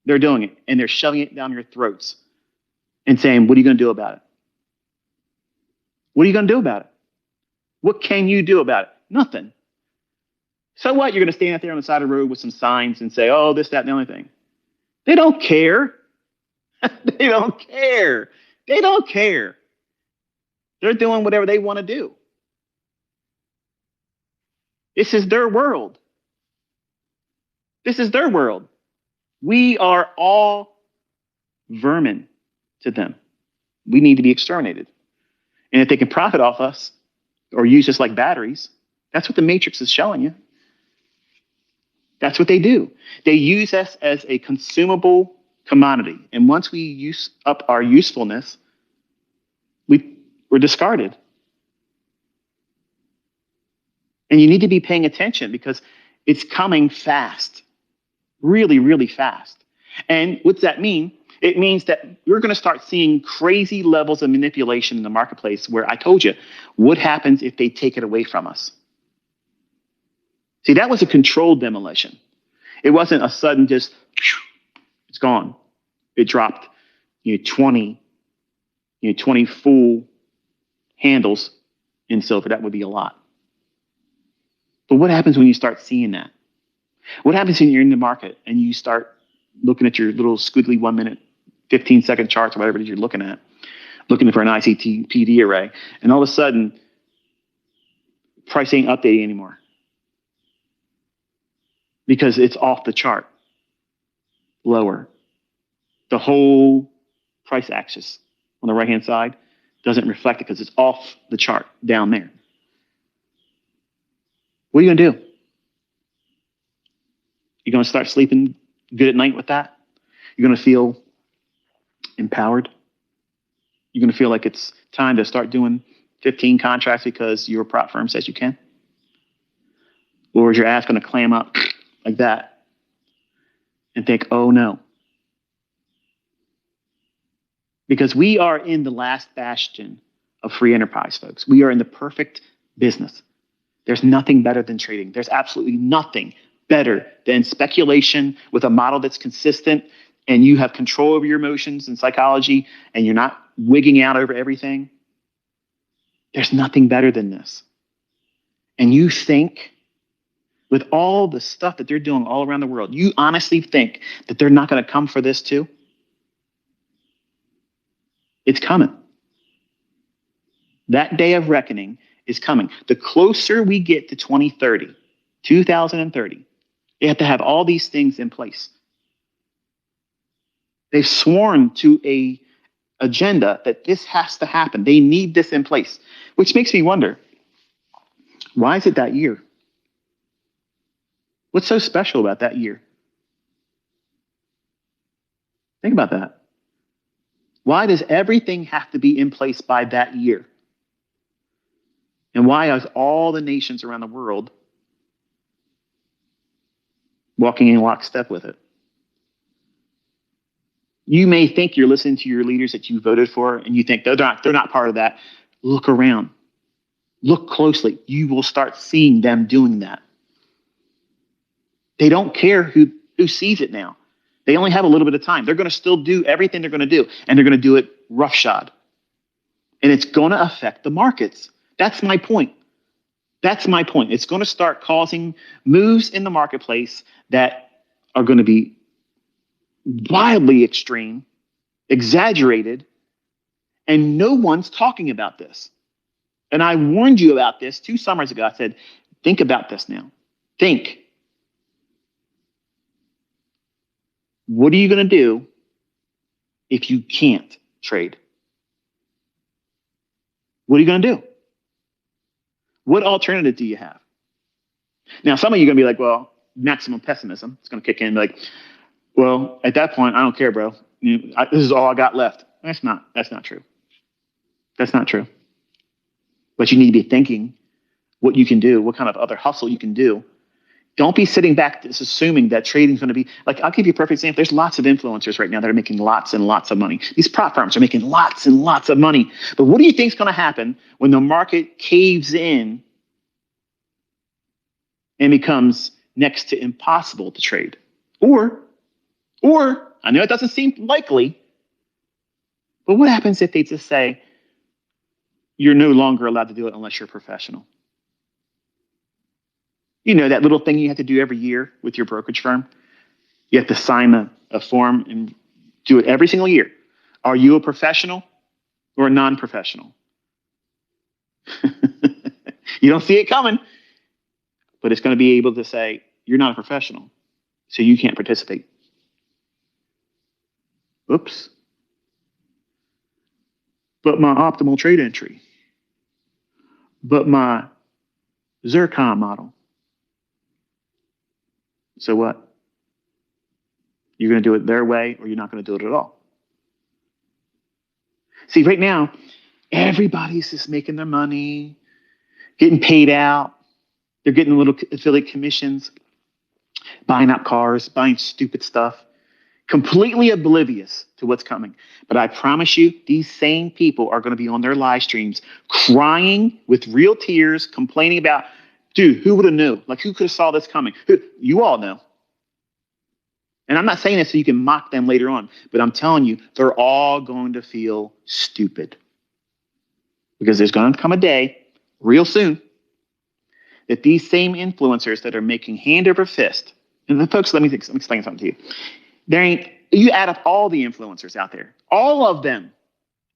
They're doing it, and they're shoving it down your throats and saying, what are you going to do about it? What are you going to do about it? What can you do about it? Nothing. So what? You're going to stand out there on the side of the road with some signs and say, oh, this, that, and the only thing. They don't care. They don't care. They don't care. They're doing whatever they want to do. This is their world. This is their world. We are all vermin to them. We need to be exterminated. And if they can profit off us or use us like batteries, that's what the Matrix is showing you. That's what they do. They use us as a consumable commodity. And once we use up our usefulness, we're discarded. And you need to be paying attention because it's coming fast, really, really fast. And what's that mean? It means that we're going to start seeing crazy levels of manipulation in the marketplace where I told you, what happens if they take it away from us? See, that was a controlled demolition. It wasn't a sudden just, it's gone. It dropped 20 full handles in silver. That would be a lot. But what happens when you start seeing that? What happens when you're in the market and you start looking at your little squiggly 1 minute, 15-second charts or whatever it is you're looking at, looking for an ICT-PD array, and all of a sudden, price ain't updating anymore because it's off the chart, lower. The whole price axis on the right-hand side doesn't reflect it because it's off the chart down there. What are you going to do? You're going to start sleeping good at night with that? You're going to feel empowered? You're going to feel like it's time to start doing 15 contracts because your prop firm says you can? Or is your ass going to clam up like that and think, oh no? Because we are in the last bastion of free enterprise, folks. We are in the perfect business. There's nothing better than trading. There's absolutely nothing better than speculation with a model that's consistent and you have control over your emotions and psychology and you're not wigging out over everything. There's nothing better than this. And you think with all the stuff that they're doing all around the world, you honestly think that they're not going to come for this too? It's coming. That day of reckoning is coming. The closer we get to 2030, they have to have all these things in place. They've sworn to a agenda that this has to happen. They need this in place, which makes me wonder, why is it that year? What's so special about that year? Think about that. Why does everything have to be in place by that year? And why is all the nations around the world walking in lockstep with it? You may think you're listening to your leaders that you voted for, and you think they're not part of that. Look around. Look closely. You will start seeing them doing that. They don't care who sees it now. They only have a little bit of time. They're going to still do everything they're going to do, and they're going to do it roughshod. And it's going to affect the markets. That's my point. That's my point. It's going to start causing moves in the marketplace that are going to be wildly extreme, exaggerated, and no one's talking about this. And I warned you about this 2 summers ago. I said, think about this now. Think. What are you going to do if you can't trade? What are you going to do? What alternative do you have? Now, some of you are going to be like, well, maximum pessimism. It's going to kick in like, well, at that point, I don't care, bro. This is all I got left. That's not true. That's not true. but you need to be thinking what you can do, what kind of other hustle you can do. Don't be sitting back just assuming that trading is going to be like, I'll give you a perfect example. There's lots of influencers right now that are making lots and lots of money. These prop firms are making lots and lots of money. But what do you think is going to happen when the market caves in and becomes next to impossible to trade? Or I know it doesn't seem likely, but what happens if they just say, you're no longer allowed to do it unless you're a professional? You know, that little thing you have to do every year with your brokerage firm? You have to sign a form and do it every single year. Are you a professional or a non-professional? You don't see it coming, but it's going to be able to say, you're not a professional, so you can't participate. Oops. But my optimal trade entry. But my Zircon model. So what? You're going to do it their way, or you're not going to do it at all. See, right now, everybody's just making their money, getting paid out. They're getting little affiliate commissions, buying out cars, buying stupid stuff, completely oblivious to what's coming. But I promise you, these same people are going to be on their live streams crying with real tears, complaining about, dude, who would have knew? Like, who could have saw this coming? You all know. And I'm not saying this so you can mock them later on, but I'm telling you, they're all going to feel stupid. Because there's going to come a day, real soon, that these same influencers that are making hand over fist, and the folks, let me explain something to you. You add up all the influencers out there, all of them,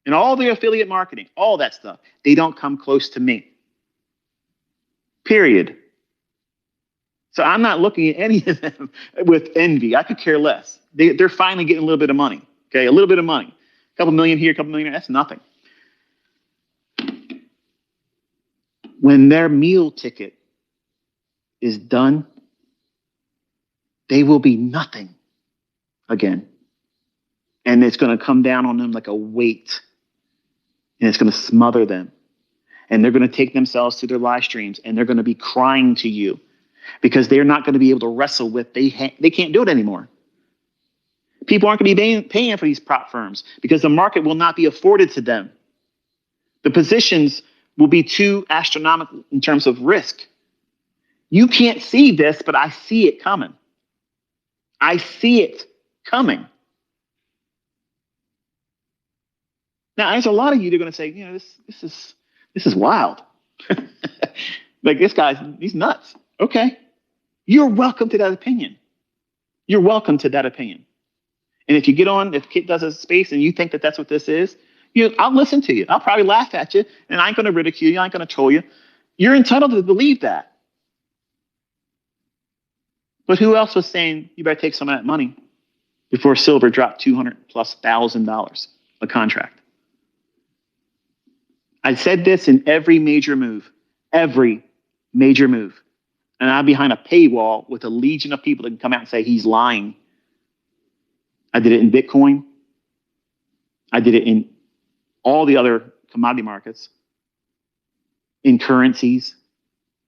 and all their affiliate marketing, all that stuff, they don't come close to me. Period. So I'm not looking at any of them with envy. I could care less. They're finally getting a little bit of money. Okay, a little bit of money. A couple million here, a couple million there, that's nothing. When their meal ticket is done, they will be nothing again. And it's going to come down on them like a weight. And it's going to smother them. And they're going to take themselves to their live streams and they're going to be crying to you because they're not going to be able to wrestle with, they can't do it anymore. People aren't going to be paying for these prop firms because the market will not be afforded to them. The positions will be too astronomical in terms of risk. You can't see this, but I see it coming. I see it coming. Now, there's a lot of you that are going to say, you know, this is wild. Like this guy's, he's nuts. Okay. You're welcome to that opinion. You're welcome to that opinion. And if you get on, if Kit does a space and you think that that's what this is, I'll listen to you. I'll probably laugh at you and I ain't going to ridicule you. I ain't going to troll you. You're entitled to believe that. But who else was saying you better take some of that money before silver dropped $200,000+ a contract? I said this in every major move. And I'm behind a paywall with a legion of people that can come out and say he's lying. I did it in Bitcoin. I did it in all the other commodity markets, in currencies,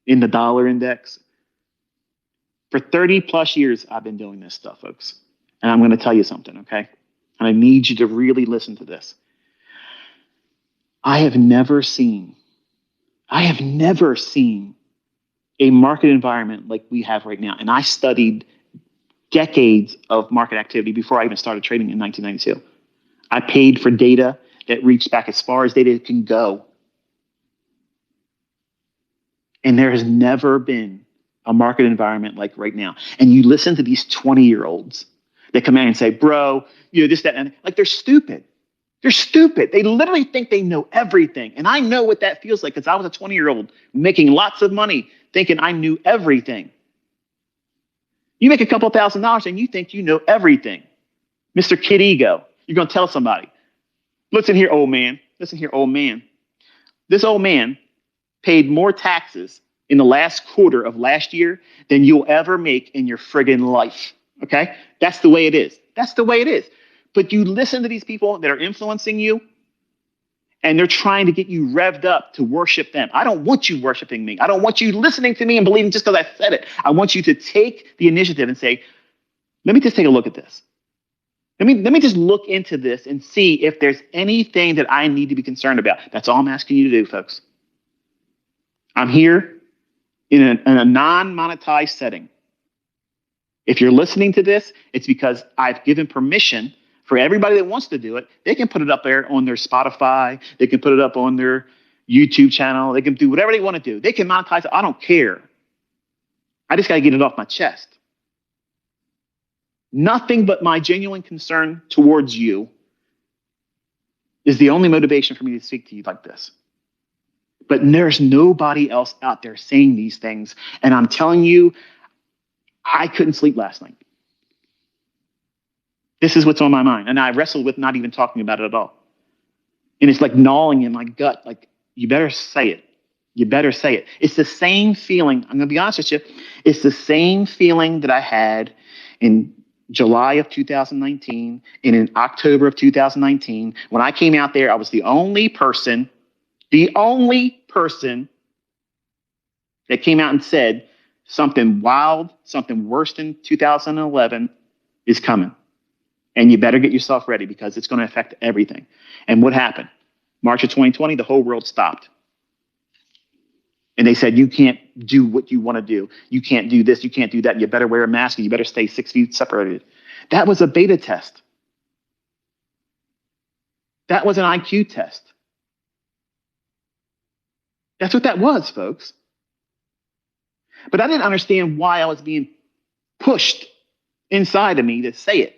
in the dollar index. For 30+ years, I've been doing this stuff, folks. And I'm going to tell you something, okay? And I need you to really listen to this. I have never seen a market environment like we have right now. And I studied decades of market activity before I even started trading in 1992. I paid for data that reached back as far as data can go. And there has never been a market environment like right now. And you listen to these 20-year-olds that come in and say, bro, you know, this, that, and like they're stupid. They're stupid. They literally think they know everything. And I know what that feels like because I was a 20-year-old making lots of money thinking I knew everything. You make a couple $1,000s and you think you know everything. Mr. Kid Ego, you're going to tell somebody, listen here, old man. Listen here, old man. This old man paid more taxes in the last quarter of last year than you'll ever make in your friggin' life. Okay? That's the way it is. That's the way it is. But you listen to these people that are influencing you, And they're trying to get you revved up to worship them. I don't want you worshiping me. I don't want you listening to me and believing just because I said it. I want you to take the initiative and say, let me just take a look at this. Let me just look into this and see if there's anything that I need to be concerned about. That's all I'm asking you to do, folks. I'm here in a non-monetized setting. If you're listening to this, it's because I've given permission for everybody that wants to do it. They can put it up there on their Spotify. They can put it up on their YouTube channel. They can do whatever they want to do. They can monetize it. I don't care. I just got to get it off my chest. Nothing but my genuine concern towards you is the only motivation for me to speak to you like this. But there's nobody else out there saying these things. And I'm telling you, I couldn't sleep last night. This is what's on my mind. And I wrestled with not even talking about it at all. And it's like gnawing in my gut. Like, you better say it. You better say it. It's the same feeling. I'm going to be honest with you. It's the same feeling that I had in July of 2019 and in October of 2019. When I came out there, I was the only person that came out and said something wild, something worse than 2011 is coming. And you better get yourself ready because it's going to affect everything. And what happened? March of 2020, the whole world stopped. And they said, you can't do what you want to do. You can't do this. You can't do that. You better wear a mask and you better stay 6 feet separated. That was a beta test. That was an IQ test. That's what that was, folks. But I didn't understand why I was being pushed inside of me to say it.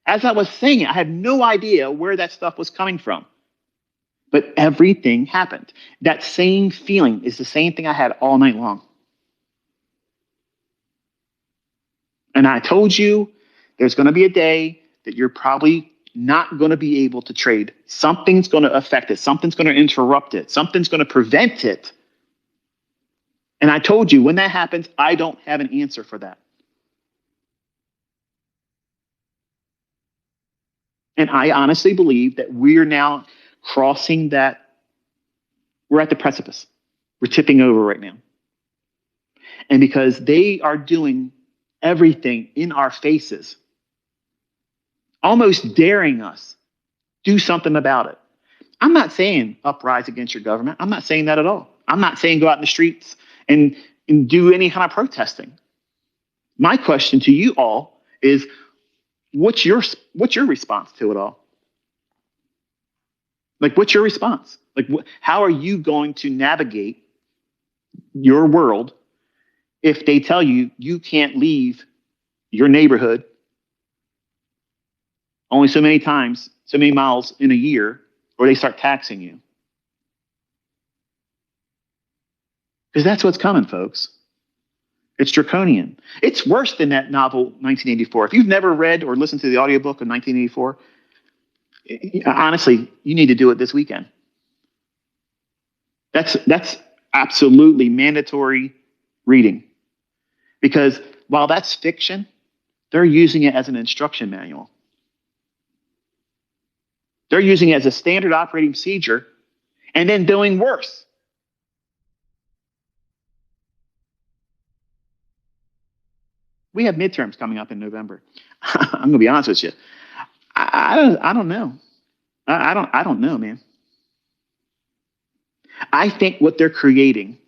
As I was saying it, I had no idea where that stuff was coming from. But everything happened. That same feeling is the same thing I had all night long. And I told you there's going to be a day that you're probably not going to be able to trade. Something's going to affect it. Something's going to interrupt it. Something's going to prevent it. And I told you when that happens, I don't have an answer for that. And I honestly believe that we're now crossing that. We're at the precipice. We're tipping over right now. And because they are doing everything in our faces, almost daring us, do something about it. I'm not saying uprise against your government. I'm not saying that at all. I'm not saying go out in the streets and do any kind of protesting. My question to you all is, what's your response to it all? Like, what's your response? Like, how are you going to navigate your world if they tell you you can't leave your neighborhood only so many times, so many miles in a year, or they start taxing you? Because that's what's coming, folks. It's draconian. It's worse than that novel 1984. If you've never read or listened to the audiobook of 1984, honestly, you need to do it this weekend. That's absolutely mandatory reading. Because while that's fiction, they're using it as an instruction manual. They're using it as a standard operating procedure and then doing worse. We have midterms coming up in November. I'm going to be honest with you. I don't know. I don't know, man. I think what they're creating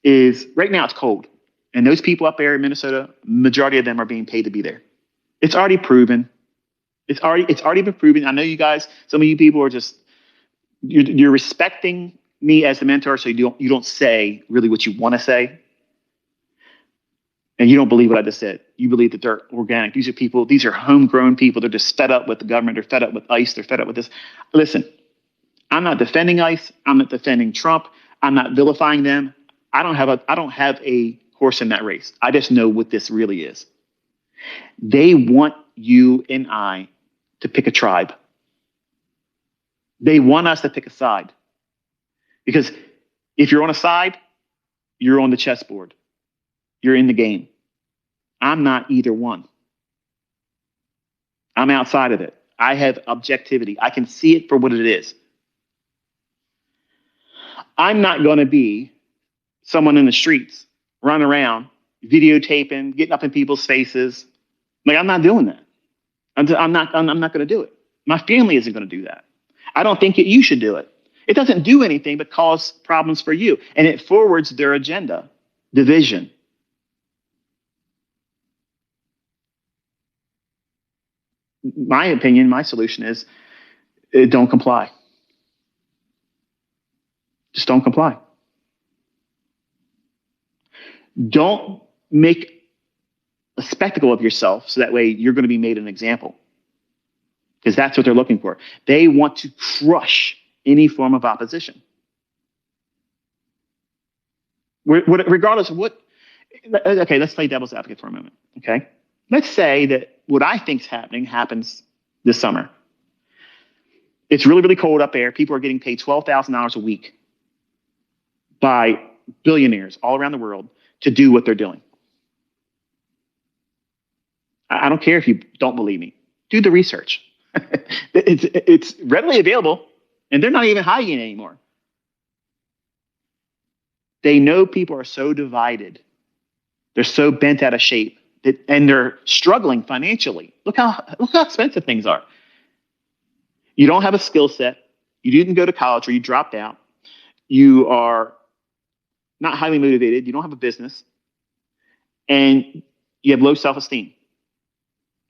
is, right now it's cold. And those people up there in Minnesota, majority of them are being paid to be there. It's already proven. It's already been proven. I know you guys, some of you people are just, you're respecting me as the mentor, so you don't say really what you want to say. And you don't believe what I just said. You believe that they're organic. These are people, these are homegrown people. They're just fed up with the government. They're fed up with ICE. They're fed up with this. Listen, I'm not defending ICE. I'm not defending Trump. I'm not vilifying them. I don't have a horse in that race. I just know what this really is. They want you and I to pick a tribe. They want us to pick a side. Because if you're on a side, you're on the chessboard. You're in the game. I'm not either one. I'm outside of it. I have objectivity. I can see it for what it is. I'm not going to be someone in the streets running around, videotaping, getting up in people's faces. Like, I'm not doing that. I'm not going to do it. My family isn't going to do that. I don't think that you should do it. It doesn't do anything but cause problems for you. And it forwards their agenda, division. My opinion, my solution is don't comply. Just don't comply. Don't make a spectacle of yourself so that way you're going to be made an example. Because that's what they're looking for. They want to crush any form of opposition. Regardless of what. Okay, let's play devil's advocate for a moment. Okay, let's say that what I think's happening happens this summer. It's really, really cold up there. People are getting paid $12,000 a week by billionaires all around the world to do what they're doing. I don't care if you don't believe me. Do the research. It's readily available, and they're not even hiding it anymore. They know people are so divided. They're so bent out of shape, and they're struggling financially. Look how expensive things are. You don't have a skill set. You didn't go to college, or you dropped out. You are not highly motivated. You don't have a business, and you have low self-esteem.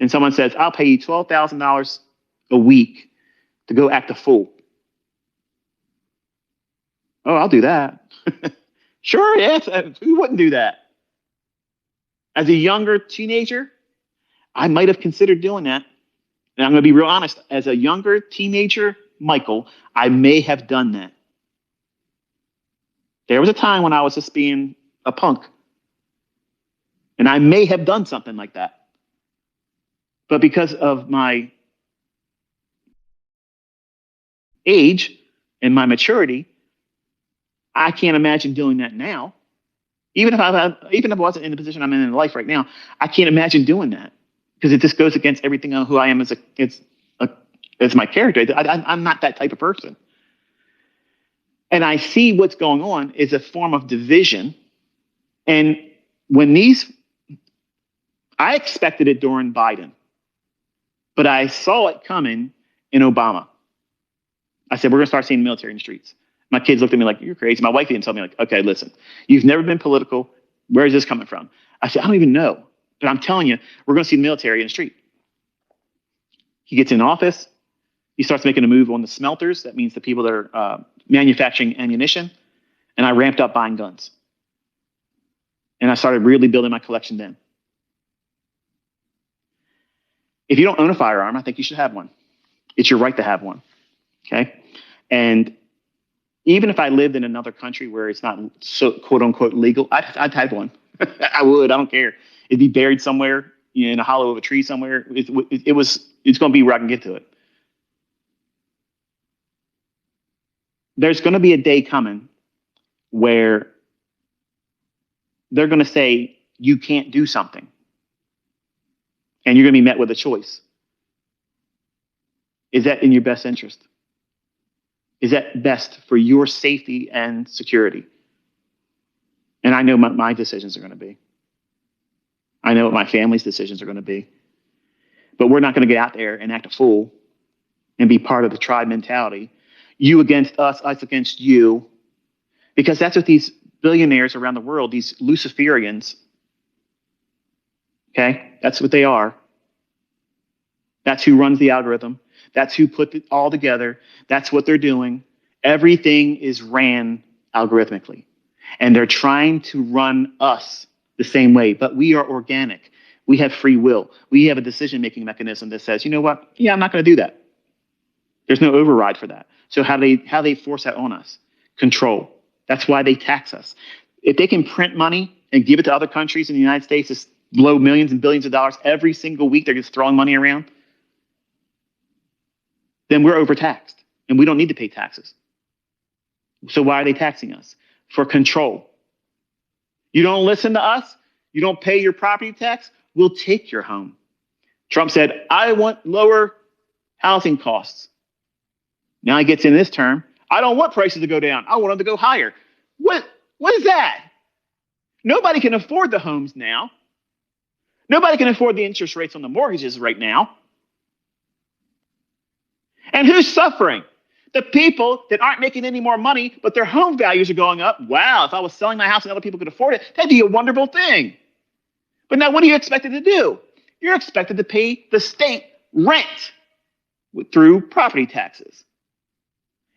And someone says, I'll pay you $12,000 a week to go act a fool. Oh, I'll do that. Sure, yes. Who wouldn't do that? As a younger teenager, I might have considered doing that. And I'm going to be real honest. As a younger teenager, Michael, I may have done that. There was a time when I was just being a punk. And I may have done something like that. But because of my age and my maturity, I can't imagine doing that now. Even if I wasn't in the position I'm in life right now, I can't imagine doing that because it just goes against everything on who I am as my character. I'm not that type of person. And I see what's going on is a form of division. And I expected it during Biden, but I saw it coming in Obama. I said, we're going to start seeing the military in the streets. My kids looked at me like, you're crazy. My wife even told me, like, okay, listen, you've never been political. Where is this coming from? I said, I don't even know. But I'm telling you, we're going to see the military in the street. He gets in office. He starts making a move on the smelters. That means the people that are manufacturing ammunition. And I ramped up buying guns. And I started really building my collection then. If you don't own a firearm, I think you should have one. It's your right to have one. Okay? And even if I lived in another country where it's not so quote unquote legal, I'd have one. I would. I don't care. It'd be buried somewhere in a hollow of a tree somewhere. It's going to be where I can get to it. There's going to be a day coming where they're going to say you can't do something, and you're going to be met with a choice. Is that in your best interest? Is that best for your safety and security? And I know what my decisions are going to be. I know what my family's decisions are going to be. But we're not going to get out there and act a fool and be part of the tribe mentality. You against us against you. Because that's what these billionaires around the world, these Luciferians, okay, that's what they are. That's who runs the algorithm. That's who put it all together. That's what they're doing. Everything is ran algorithmically. And they're trying to run us the same way. But we are organic. We have free will. We have a decision-making mechanism that says, you know what? Yeah, I'm not going to do that. There's no override for that. So how they force that on us? Control. That's why they tax us. If they can print money and give it to other countries in the United States, it's blow millions and billions of dollars every single week. They're just throwing money around. Then we're overtaxed, and we don't need to pay taxes. So why are they taxing us? For control. You don't listen to us, you don't pay your property tax, we'll take your home. Trump said, I want lower housing costs. Now he gets in this term, I don't want prices to go down. I want them to go higher. What is that? Nobody can afford the homes now. Nobody can afford the interest rates on the mortgages right now. And who's suffering? The people that aren't making any more money, but their home values are going up. Wow, if I was selling my house and other people could afford it, that'd be a wonderful thing. But now what are you expected to do? You're expected to pay the state rent through property taxes.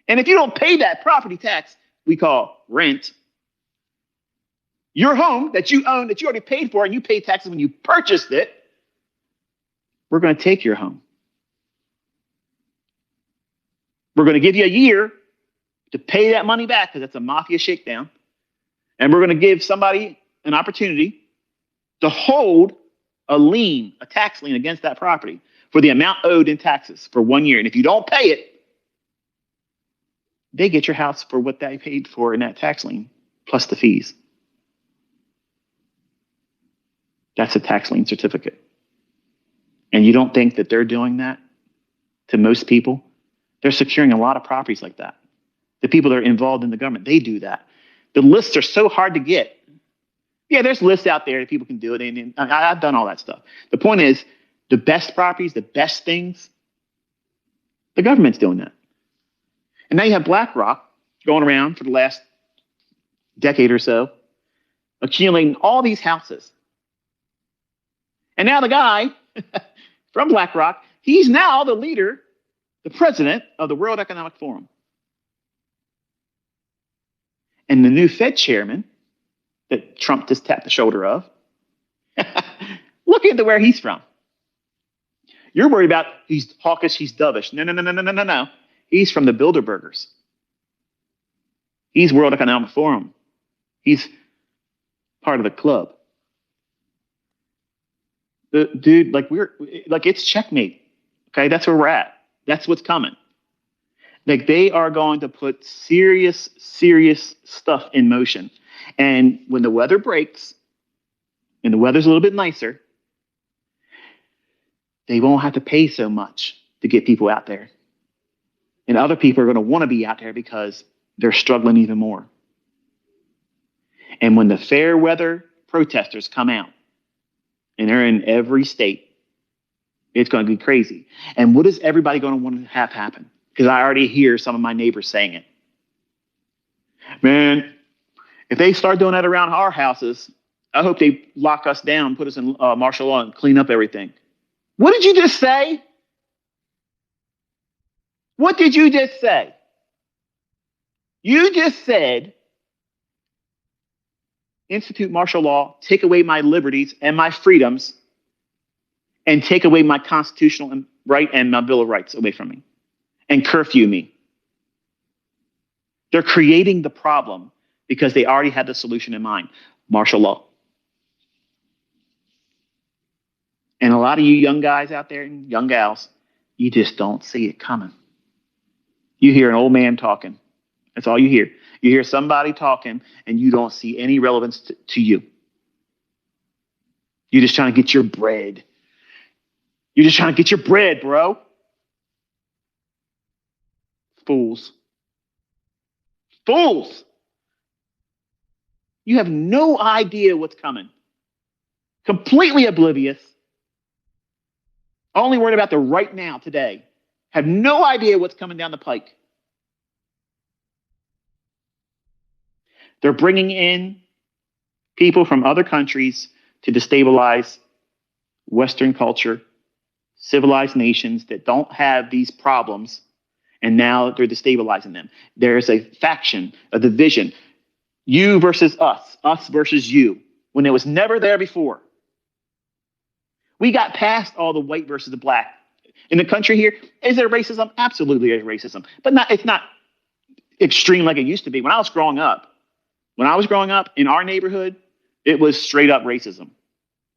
And if you don't pay that property tax we call rent, your home that you own, that you already paid for, and you paid taxes when you purchased it, we're going to take your home. We're going to give you a year to pay that money back because that's a mafia shakedown. And we're going to give somebody an opportunity to hold a lien, a tax lien against that property for the amount owed in taxes for 1 year. And if you don't pay it, they get your house for what they paid for in that tax lien, plus the fees. That's a tax lien certificate. And you don't think that they're doing that to most people? They're securing a lot of properties like that. The people that are involved in the government, they do that. The lists are so hard to get. Yeah, there's lists out there that people can do it. And I've done all that stuff. The point is, the best properties, the best things, the government's doing that. And now you have BlackRock going around for the last decade or so, accumulating all these houses. And now the guy from BlackRock, he's now the leader, the president of the World Economic Forum. And the new Fed chairman that Trump just tapped the shoulder of, look into where he's from. You're worried about he's hawkish, he's dovish. No. He's from the Bilderbergers. He's World Economic Forum. He's part of the club. The dude, it's checkmate. Okay, that's where we're at. That's what's coming. Like, they are going to put serious stuff in motion. And when the weather breaks and the weather's a little bit nicer, they won't have to pay so much to get people out there. And other people are going to want to be out there because they're struggling even more. And when the fair weather protesters come out, and they're in every state, it's going to be crazy. And what is everybody going to want to have happen? Because I already hear some of my neighbors saying it. Man, if they start doing that around our houses, I hope they lock us down, put us in martial law, and clean up everything. What did you just say? What did you just say? You just said, institute martial law, take away my liberties and my freedoms, and take away my constitutional right and my Bill of Rights away from me, and curfew me. They're creating the problem because they already had the solution in mind: martial law. And a lot of you young guys out there and young gals, you just don't see it coming. You hear an old man talking. That's all you hear. You hear somebody talking and you don't see any relevance to you. You're just trying to get your bread. You're just trying to get your bread, bro. Fools. Fools. You have no idea what's coming. Completely oblivious. Only worried about the right now, today. Have no idea what's coming down the pike. They're bringing in people from other countries to destabilize Western culture, civilized nations that don't have these problems, and now they're destabilizing them. There's a faction, a division, you versus us versus you, when it was never there before. We got past all the white versus the black. In the country here, is there racism? Absolutely there's racism. But it's not extreme like it used to be. When I was growing up in our neighborhood, it was straight up racism.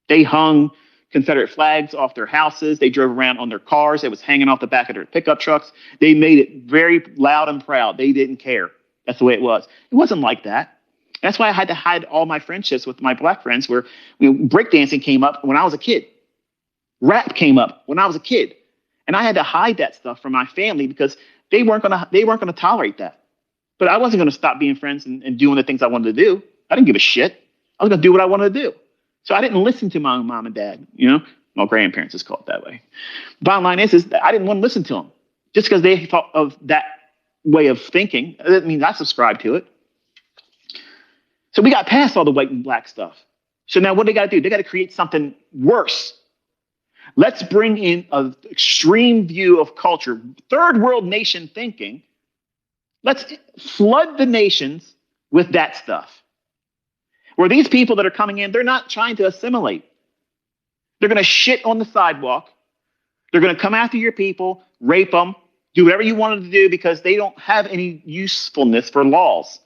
They hung Confederate flags off their houses. They drove around on their cars. It was hanging off the back of their pickup trucks. They made it very loud and proud. They didn't care. That's the way it was. It wasn't like that. That's why I had to hide all my friendships with my black friends, where breakdancing came up when I was a kid. Rap came up when I was a kid. And I had to hide that stuff from my family because they weren't going to tolerate that. But I wasn't going to stop being friends and doing the things I wanted to do. I didn't give a shit. I was going to do what I wanted to do. So I didn't listen to my mom and dad, my grandparents is called that way. Bottom line is that I didn't want to listen to them just because they thought of that way of thinking. That means I subscribe to it. So we got past all the white and black stuff. So now what they got to do? They got to create something worse. Let's bring in an extreme view of culture, third world nation thinking. Let's flood the nations with that stuff. Where these people that are coming in, they're not trying to assimilate. They're going to shit on the sidewalk. They're going to come after your people, rape them, do whatever you want them to do because they don't have any usefulness for laws.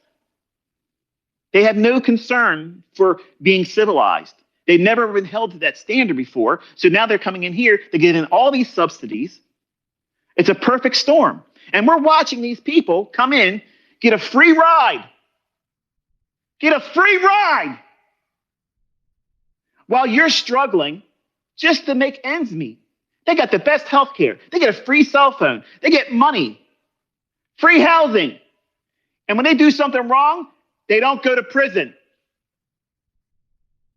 They have no concern for being civilized. They've never been held to that standard before. So now they're coming in here to get in all these subsidies. It's a perfect storm. And we're watching these people come in, get a free ride. Get a free ride while you're struggling just to make ends meet. They got the best health care. They get a free cell phone. They get money, free housing. And when they do something wrong, they don't go to prison.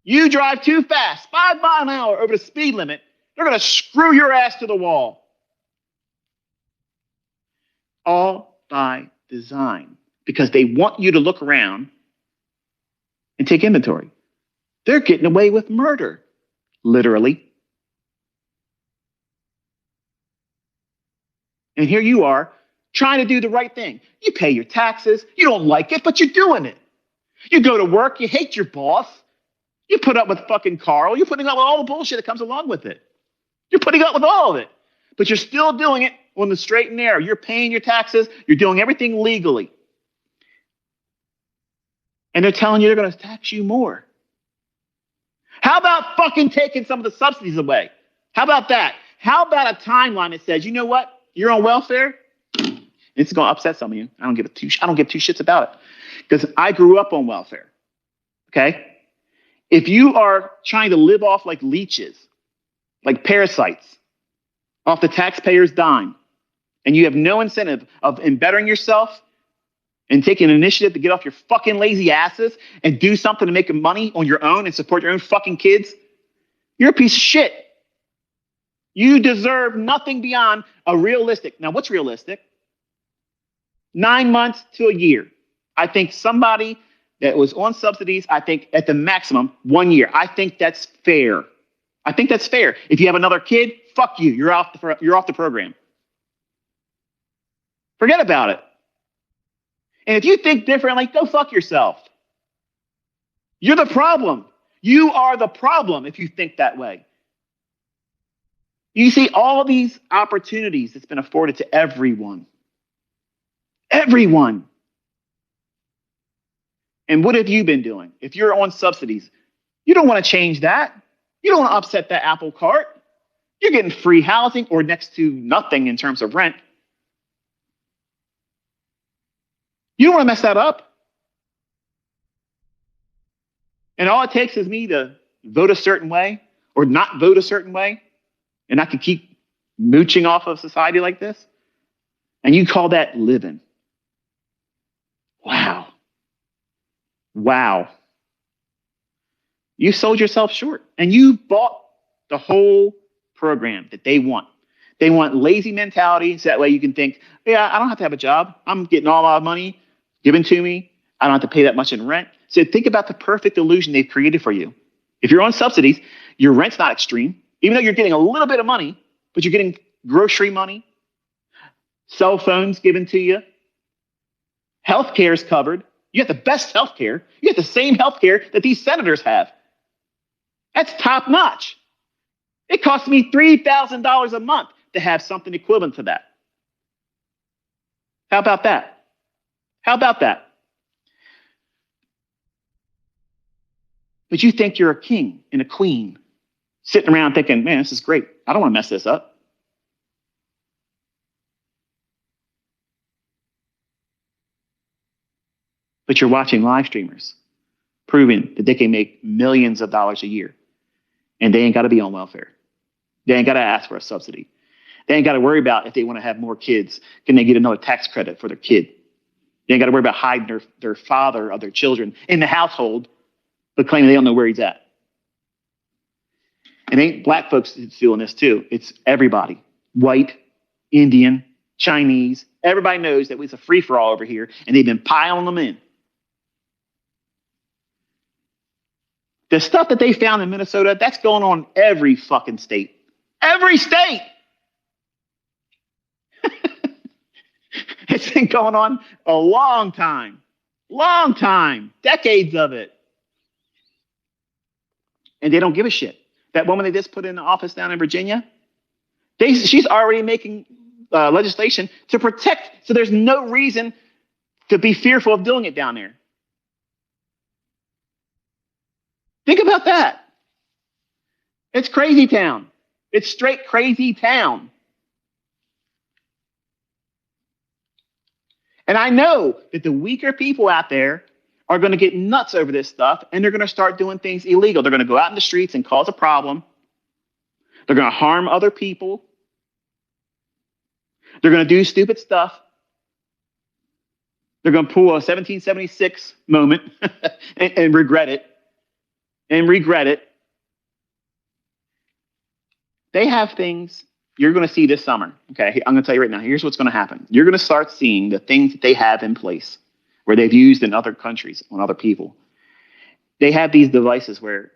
You drive too fast, 5 miles an hour over the speed limit, they're going to screw your ass to the wall. All by design, because they want you to look around and take inventory. They're getting away with murder, literally. And here you are trying to do the right thing. You pay your taxes. You don't like it, but you're doing it. You go to work. You hate your boss. You put up with fucking Carl. You're putting up with all the bullshit that comes along with it. You're putting up with all of it, but you're still doing it on the straight and narrow. You're paying your taxes. You're doing everything legally. And they're telling you they're going to tax you more. How about fucking taking some of the subsidies away? How about that? How about a timeline that says, you know what? You're on welfare. It's going to upset some of you. I don't give two shits about it because I grew up on welfare. Okay. If you are trying to live off like leeches, like parasites, off the taxpayer's dime, and you have no incentive of bettering yourself and taking an initiative to get off your fucking lazy asses and do something to make money on your own and support your own fucking kids, you're a piece of shit. You deserve nothing beyond a realistic. Now, what's realistic? 9 months to a year. I think somebody that was on subsidies, I think at the maximum 1 year. I think that's fair. I think that's fair. If you have another kid, fuck you. You're off the program. Forget about it. And if you think differently, go fuck yourself. You're the problem. You are the problem if you think that way. You see all these opportunities that's been afforded to everyone. Everyone. And what have you been doing? If you're on subsidies, you don't want to change that. You don't want to upset that apple cart. You're getting free housing or next to nothing in terms of rent. You don't want to mess that up. And all it takes is me to vote a certain way or not vote a certain way, and I can keep mooching off of society like this. And you call that living. Wow. Wow. You sold yourself short and you bought the whole program that they want. They want lazy mentality so that way you can think, yeah, I don't have to have a job. I'm getting all my money given to me. I don't have to pay that much in rent. So think about the perfect illusion they've created for you. If you're on subsidies, your rent's not extreme, even though you're getting a little bit of money, but you're getting grocery money, cell phones given to you, healthcare is covered. You have the best healthcare. You have the same healthcare that these senators have. That's top notch. It costs me $3,000 a month to have something equivalent to that. How about that? How about that? But you think you're a king and a queen sitting around thinking, man, this is great. I don't want to mess this up. But you're watching live streamers proving that they can make millions of dollars a year. And they ain't got to be on welfare. They ain't got to ask for a subsidy. They ain't got to worry about if they want to have more kids, can they get another tax credit for their kid? They ain't got to worry about hiding their father or their children in the household, but claiming they don't know where he's at. And ain't black folks doing this too. It's everybody. White, Indian, Chinese. Everybody knows that it's a free-for-all over here, and they've been piling them in. The stuff that they found in Minnesota, that's going on in every fucking state. Every state. It's been going on a long time. Long time. Decades of it. And they don't give a shit. That woman they just put in the office down in Virginia, she's already making legislation to protect. So there's no reason to be fearful of doing it down there. Think about that. It's crazy town. It's straight crazy town. And I know that the weaker people out there are going to get nuts over this stuff, and they're going to start doing things illegal. They're going to go out in the streets and cause a problem. They're going to harm other people. They're going to do stupid stuff. They're going to pull a 1776 moment and regret it. And regret it. They have things you're going to see this summer. Okay, I'm going to tell you right now, here's what's going to happen. You're going to start seeing the things that they have in place where they've used in other countries on other people. They have these devices where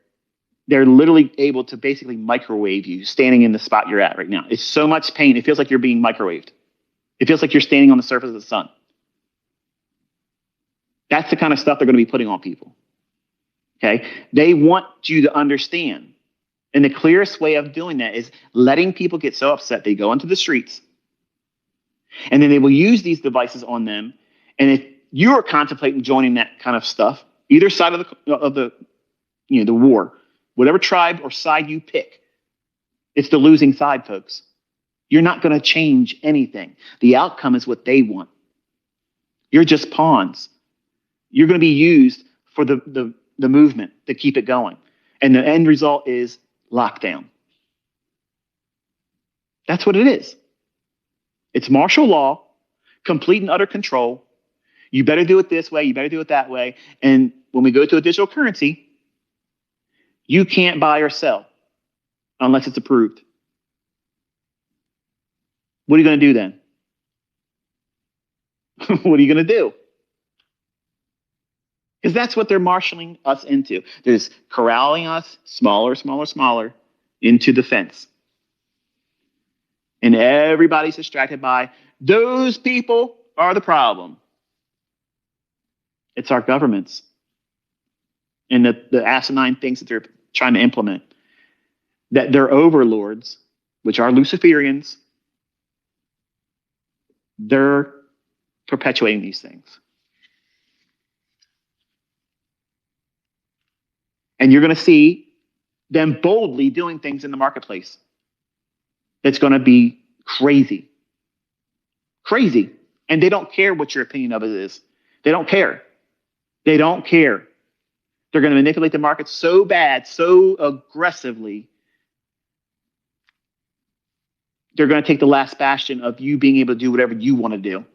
they're literally able to basically microwave you standing in the spot you're at right now. It's so much pain. It feels like you're being microwaved. It feels like you're standing on the surface of the sun. That's the kind of stuff they're going to be putting on people. Okay? They want you to understand. And the clearest way of doing that is letting people get so upset they go into the streets. And then they will use these devices on them. And if you're contemplating joining that kind of stuff, either side of the war, whatever tribe or side you pick, it's the losing side, folks. You're not going to change anything. The outcome is what they want. You're just pawns. You're going to be used for the movement to keep it going. And the end result is lockdown. That's what it is. It's martial law, complete and utter control. You better do it this way. You better do it that way. And when we go to a digital currency, you can't buy or sell unless it's approved. What are you going to do then? What are you going to do? Because that's what they're marshaling us into. They're just corralling us smaller into the fence. And everybody's distracted by those people are the problem. It's our governments and the asinine things that they're trying to implement. That their overlords, which are Luciferians, they're perpetuating these things. And you're going to see them boldly doing things in the marketplace. It's going to be crazy. Crazy. And they don't care what your opinion of it is. They don't care. They don't care. They're going to manipulate the market so bad, so aggressively. They're going to take the last bastion of you being able to do whatever you want to do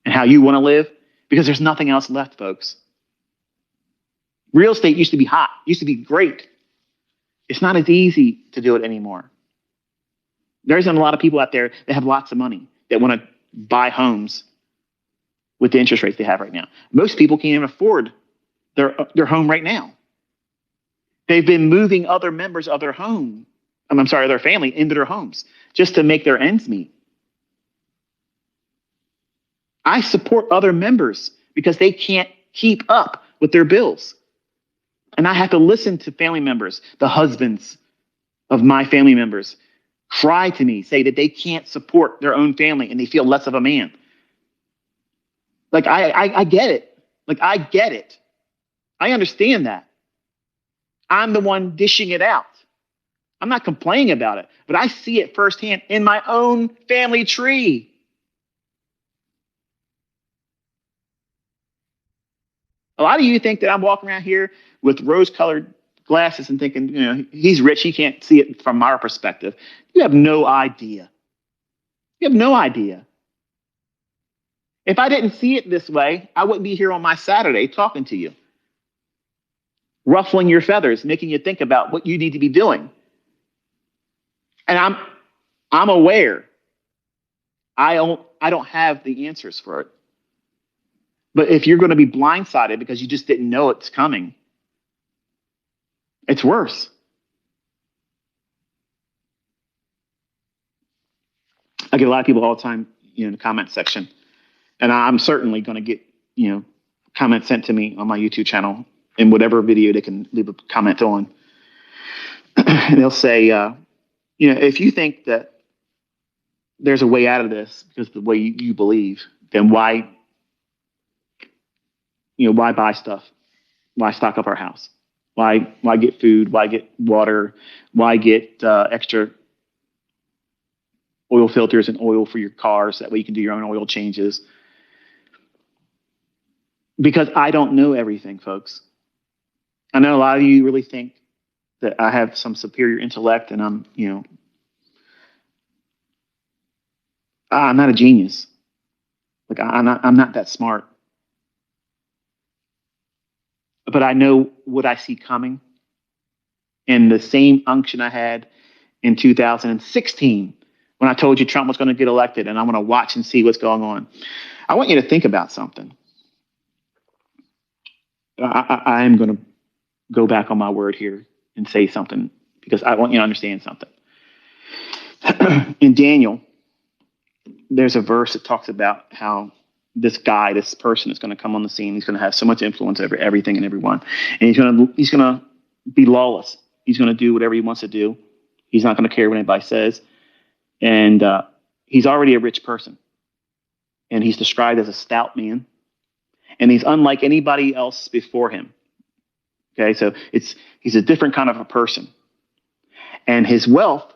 and how you want to live, because there's nothing else left, folks. Real estate used to be hot, used to be great. It's not as easy to do it anymore. There isn't a lot of people out there that have lots of money that want to buy homes with the interest rates they have right now. Most people can't even afford their home right now. They've been moving other members of their home, their family into their homes just to make their ends meet. I support other members because they can't keep up with their bills. And I have to listen to family members, the husbands of my family members, cry to me, say that they can't support their own family and they feel less of a man. Like, I get it. Like, I get it. I understand that. I'm the one dishing it out. I'm not complaining about it, but I see it firsthand in my own family tree. A lot of you think that I'm walking around here with rose-colored glasses and thinking, he's rich, he can't see it from our perspective. You have no idea. You have no idea. If I didn't see it this way, I wouldn't be here on my Saturday talking to you, ruffling your feathers, making you think about what you need to be doing. And I'm aware I don't have the answers for it. But if you're going to be blindsided because you just didn't know it's coming, it's worse. I get a lot of people all the time, in the comment section, and I'm certainly going to get, comments sent to me on my YouTube channel in whatever video they can leave a comment on. And they'll say, if you think that there's a way out of this because of the way you believe, then why buy stuff? Why stock up our house? Why get food? Why get water? Why get extra oil filters and oil for your cars? That way you can do your own oil changes. Because I don't know everything, folks. I know a lot of you really think that I have some superior intellect and I'm not a genius. Like I'm not that smart. But I know what I see coming. And the same unction I had in 2016 when I told you Trump was going to get elected and I'm going to watch and see what's going on. I want you to think about something. I am going to go back on my word here and say something because I want you to understand something. In Daniel, there's a verse that talks about how this person is going to come on the scene. He's going to have so much influence over everything and everyone. And he's going to be lawless. He's going to do whatever he wants to do. He's not going to care what anybody says. And he's already a rich person. And he's described as a stout man. And he's unlike anybody else before him. Okay, so he's a different kind of a person. And his wealth,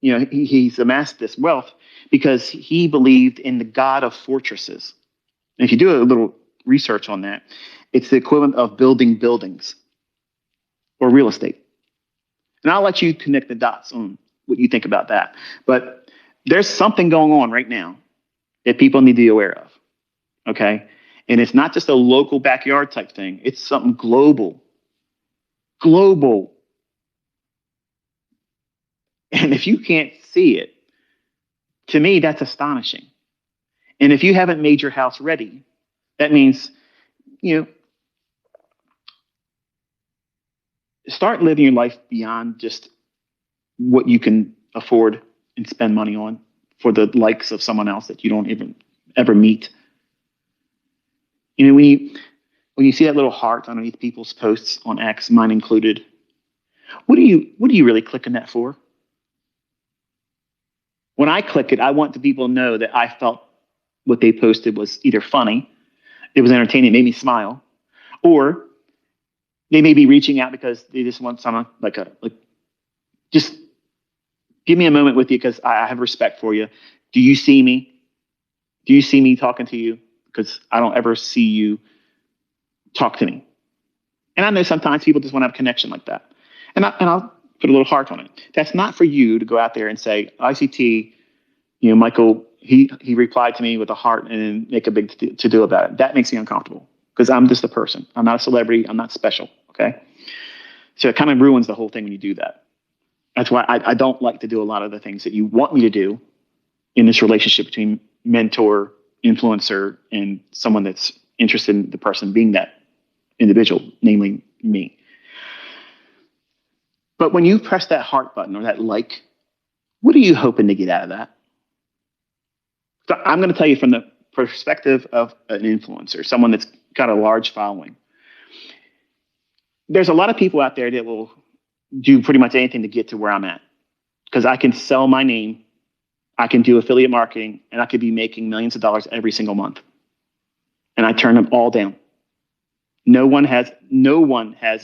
he's amassed this wealth because he believed in the God of fortresses. And if you do a little research on that, it's the equivalent of building buildings or real estate. And I'll let you connect the dots on what you think about that. But there's something going on right now that people need to be aware of. Okay? And it's not just a local backyard type thing. It's something global. Global. And if you can't see it, to me, that's astonishing. And if you haven't made your house ready, that means, start living your life beyond just what you can afford and spend money on for the likes of someone else that you don't even ever meet. When you see that little heart underneath people's posts on X, mine included, what are you really clicking that for? When I click it, I want the people to know that I felt what they posted was either funny, it was entertaining, it made me smile, or they may be reaching out because they just want someone just give me a moment with you because I have respect for you. Do you see me? Do you see me talking to you? Because I don't ever see you talk to me. And I know sometimes people just want to have a connection like that. And I'll put a little heart on it. That's not for you to go out there and say, ICT, Michael, he replied to me with a heart and then make a big to-do about it. That makes me uncomfortable because I'm just a person. I'm not a celebrity. I'm not special, okay? So it kind of ruins the whole thing when you do that. That's why I don't like to do a lot of the things that you want me to do in this relationship between mentor, influencer, and someone that's interested in the person being that individual, namely me. But when you press that heart button or that like, what are you hoping to get out of that? So I'm going to tell you from the perspective of an influencer, someone that's got a large following. There's a lot of people out there that will do pretty much anything to get to where I'm at because I can sell my name, I can do affiliate marketing, and I could be making millions of dollars every single month. And I turn them all down. No one has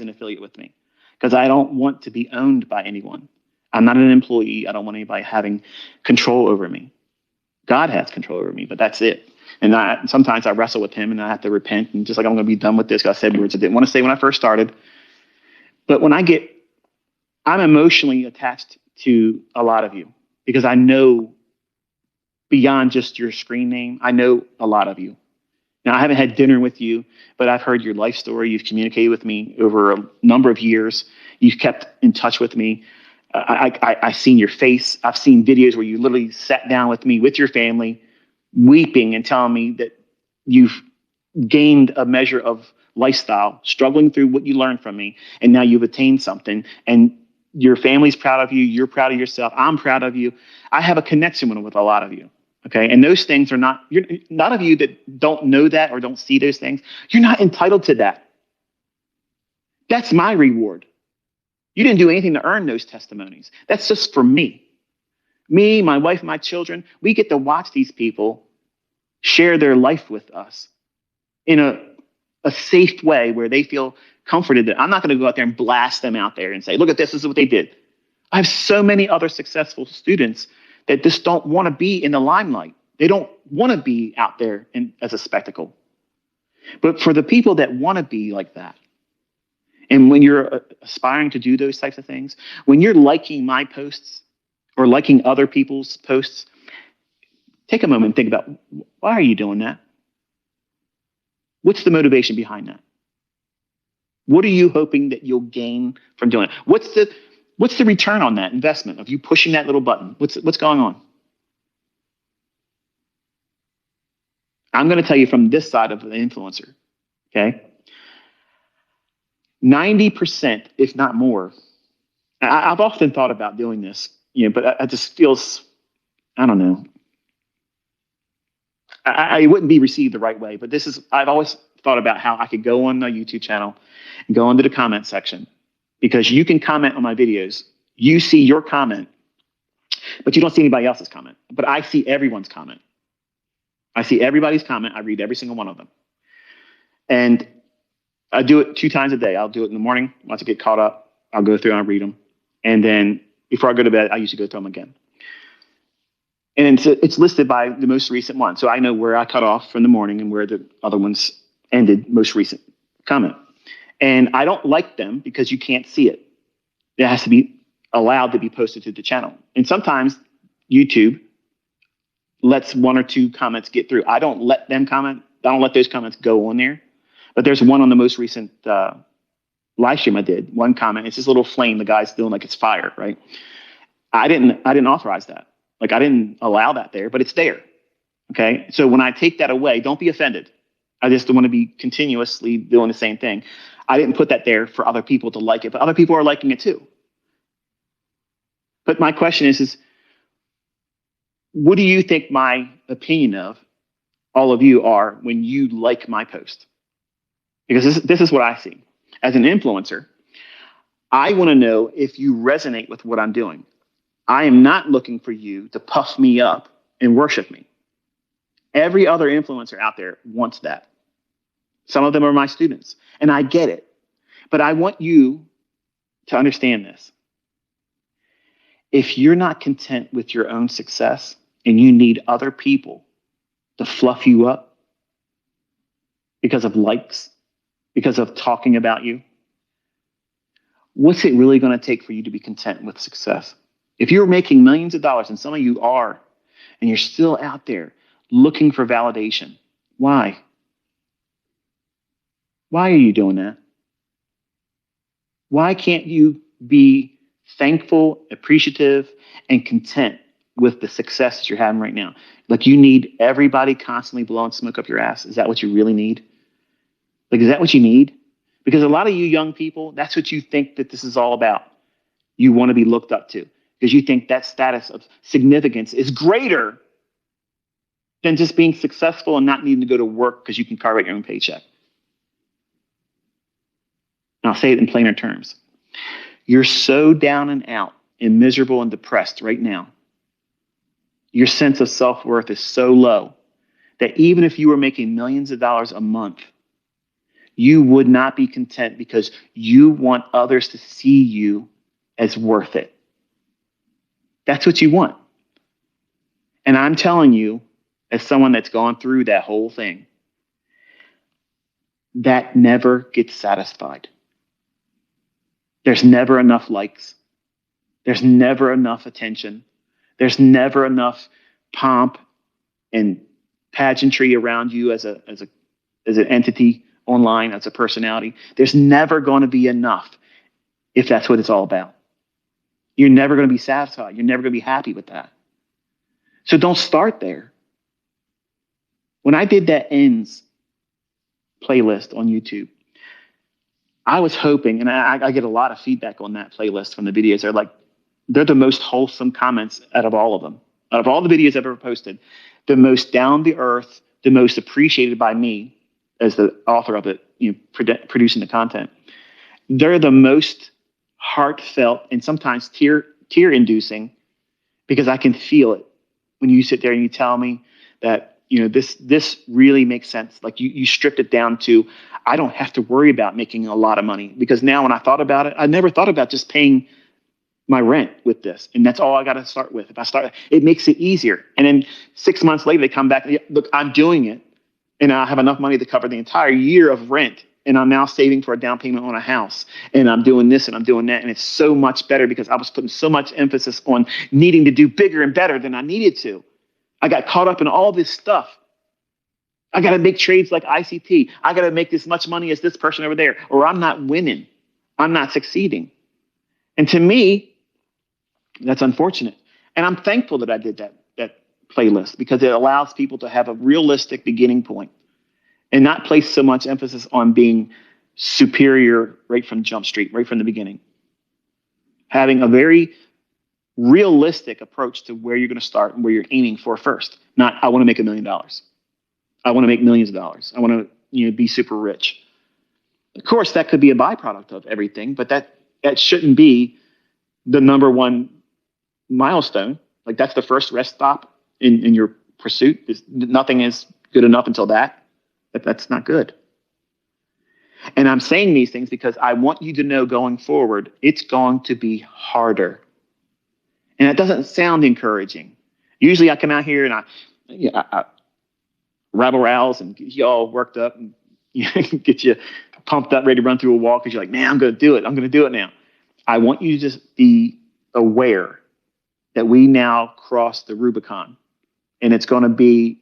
an affiliate with me because I don't want to be owned by anyone. I'm not an employee. I don't want anybody having control over me. God has control over me, but that's it. And sometimes I wrestle with him and I have to repent and just like I'm going to be done with this. I said words I didn't want to say when I first started. But when I'm emotionally attached to a lot of you because I know beyond just your screen name. I know a lot of you. Now, I haven't had dinner with you, but I've heard your life story. You've communicated with me over a number of years. You've kept in touch with me. I've seen your face. I've seen videos where you literally sat down with me, with your family, weeping and telling me that you've gained a measure of lifestyle, struggling through what you learned from me, and now you've attained something. And your family's proud of you. You're proud of yourself. I'm proud of you. I have a connection with a lot of you. Okay. And those things are not, you're none of you that don't know that or don't see those things. You're not entitled to that. That's my reward. You didn't do anything to earn those testimonies. That's just for me. Me, my wife, my children, we get to watch these people share their life with us in a safe way where they feel comforted that I'm not going to go out there and blast them out there and say, look at this is what they did. I have so many other successful students that just don't want to be in the limelight. They don't want to be out there as a spectacle. But for the people that want to be like that, and when you're aspiring to do those types of things, when you're liking my posts or liking other people's posts, take a moment and think about, why are you doing that? What's the motivation behind that? What are you hoping that you'll gain from doing it? What's the return on that investment of you pushing that little button? What's going on? I'm going to tell you from this side of the influencer, okay? 90%, if not more. I've often thought about doing this, but I just feels, I don't know. I wouldn't be received the right way, but I've always thought about how I could go on my YouTube channel and go into the comment section, because you can comment on my videos. You see your comment, but you don't see anybody else's comment. But I see everyone's comment. I see everybody's comment. I read every single one of them. And I do it 2 times a day. I'll do it in the morning. Once I get caught up, I'll go through and read them. And then before I go to bed, I usually go through them again. And it's listed by the most recent one. So I know where I cut off from the morning and where the other ones ended, most recent comment. And I don't like them because you can't see it. It has to be allowed to be posted to the channel. And sometimes YouTube lets 1 or 2 comments get through. I don't let them comment. I don't let those comments go on there. But there's one on the most recent live stream I did. One comment, it's this little flame the guy's doing like it's fire, right? I didn't authorize that. Like, I didn't allow that there, but it's there. Okay. So when I take that away, don't be offended. I just want to be continuously doing the same thing. I didn't put that there for other people to like it, but other people are liking it too. But my question is what do you think my opinion of all of you are when you like my post? Because this is what I see. As an influencer, I want to know if you resonate with what I'm doing. I am not looking for you to puff me up and worship me. Every other influencer out there wants that. Some of them are my students, and I get it. But I want you to understand this. If you're not content with your own success and you need other people to fluff you up because of likes, because of talking about you, what's it really going to take for you to be content with success? If you're making millions of dollars, and some of you are, and you're still out there looking for validation, why? Why are you doing that? Why can't you be thankful, appreciative, and content with the success that you're having right now? Like, you need everybody constantly blowing smoke up your ass. Is that what you really need? Like, is that what you need? Because a lot of you young people, that's what you think that this is all about. You want to be looked up to because you think that status of significance is greater than just being successful and not needing to go to work because you can carve out your own paycheck. And I'll say it in plainer terms. You're so down and out and miserable and depressed right now. Your sense of self-worth is so low that even if you were making millions of dollars a month, you would not be content because you want others to see you as worth it. That's what you want. And I'm telling you, as someone that's gone through that whole thing, that never gets satisfied. There's never enough likes. There's never enough attention. There's never enough pomp and pageantry around you as an entity online, as a personality. There's never going to be enough if that's what it's all about. You're never going to be satisfied. You're never going to be happy with that. So don't start there. When I did that ends playlist on YouTube, I was hoping, and I get a lot of feedback on that playlist from the videos. They're the most wholesome comments out of all of them. Out of all the videos I've ever posted, the most down to earth, the most appreciated by me as the author of it, producing the content. They're the most heartfelt and sometimes tear inducing, because I can feel it when you sit there and you tell me that this really makes sense. Like you stripped it down to, I don't have to worry about making a lot of money, because now when I thought about it, I never thought about just paying my rent with this, and that's all I got to start with. If I start, it makes it easier. And then 6 months later, they come back. Look, I'm doing it, and I have enough money to cover the entire year of rent. And I'm now saving for a down payment on a house, and I'm doing this and I'm doing that. And it's so much better because I was putting so much emphasis on needing to do bigger and better than I needed to. I got caught up in all this stuff. I got to make trades like ICT. I got to make as much money as this person over there, or I'm not winning. I'm not succeeding. And to me, that's unfortunate. And I'm thankful that I did that playlist, because it allows people to have a realistic beginning point and not place so much emphasis on being superior right from Jump Street, right from the beginning. Having a very realistic approach to where you're going to start and where you're aiming for first. Not, I want to make $1 million. I want to make millions of dollars. I want to be super rich. Of course, that could be a byproduct of everything, but that shouldn't be the number one milestone. Like, that's the first rest stop in your pursuit. Nothing is good enough until that. That's not good. And I'm saying these things because I want you to know going forward, it's going to be harder. And it doesn't sound encouraging. Usually I come out here and I rabble rouse and get you all worked up and get you pumped up, ready to run through a wall, because you're like, man, I'm going to do it. I'm going to do it now. I want you to just be aware that we now cross the Rubicon, and it's going to be,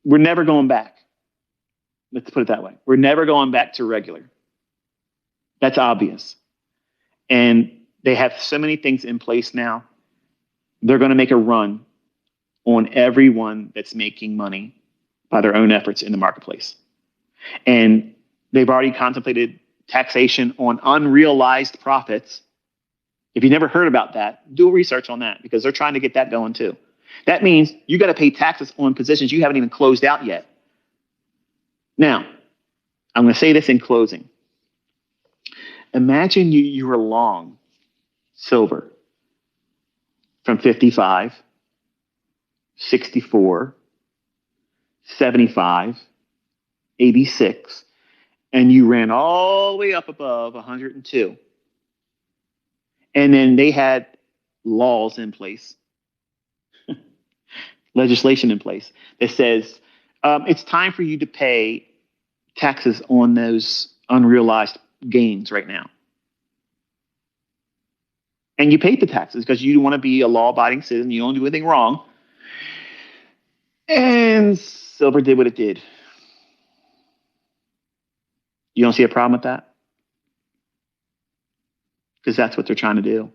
we're never going back. Let's put it that way. We're never going back to regular. That's obvious. And they have so many things in place now. They're going to make a run on everyone that's making money by their own efforts in the marketplace. And they've already contemplated taxation on unrealized profits. If you never heard about that, do research on that, because they're trying to get that going too. That means you got to pay taxes on positions you haven't even closed out yet. Now, I'm going to say this in closing. Imagine you were long silver from 55, 64, 75, 86, and you ran all the way up above 102. And then they had laws in place, legislation in place that says it's time for you to pay taxes on those unrealized gains right now. And you paid the taxes because you want to be a law-abiding citizen. You don't do anything wrong. And silver did what it did. You don't see a problem with that? Because that's what they're trying to do.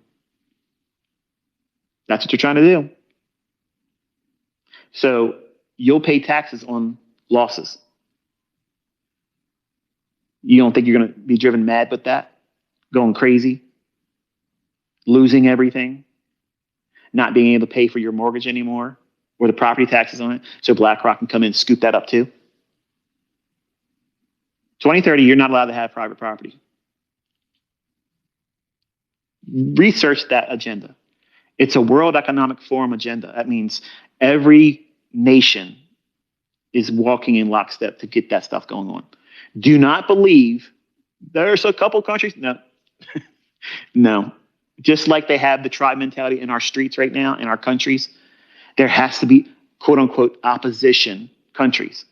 That's what they're trying to do. So you'll pay taxes on losses. You don't think you're going to be driven mad with that? Going crazy? Losing everything? Not being able to pay for your mortgage anymore? Or the property taxes on it? So BlackRock can come in and scoop that up too? 2030, you're not allowed to have private property. Research that agenda. It's a World Economic Forum agenda. That means every nation is walking in lockstep to get that stuff going on. Do not believe there's a couple countries. No, no. Just like they have the tribe mentality in our streets right now, in our countries, there has to be, quote unquote, opposition countries.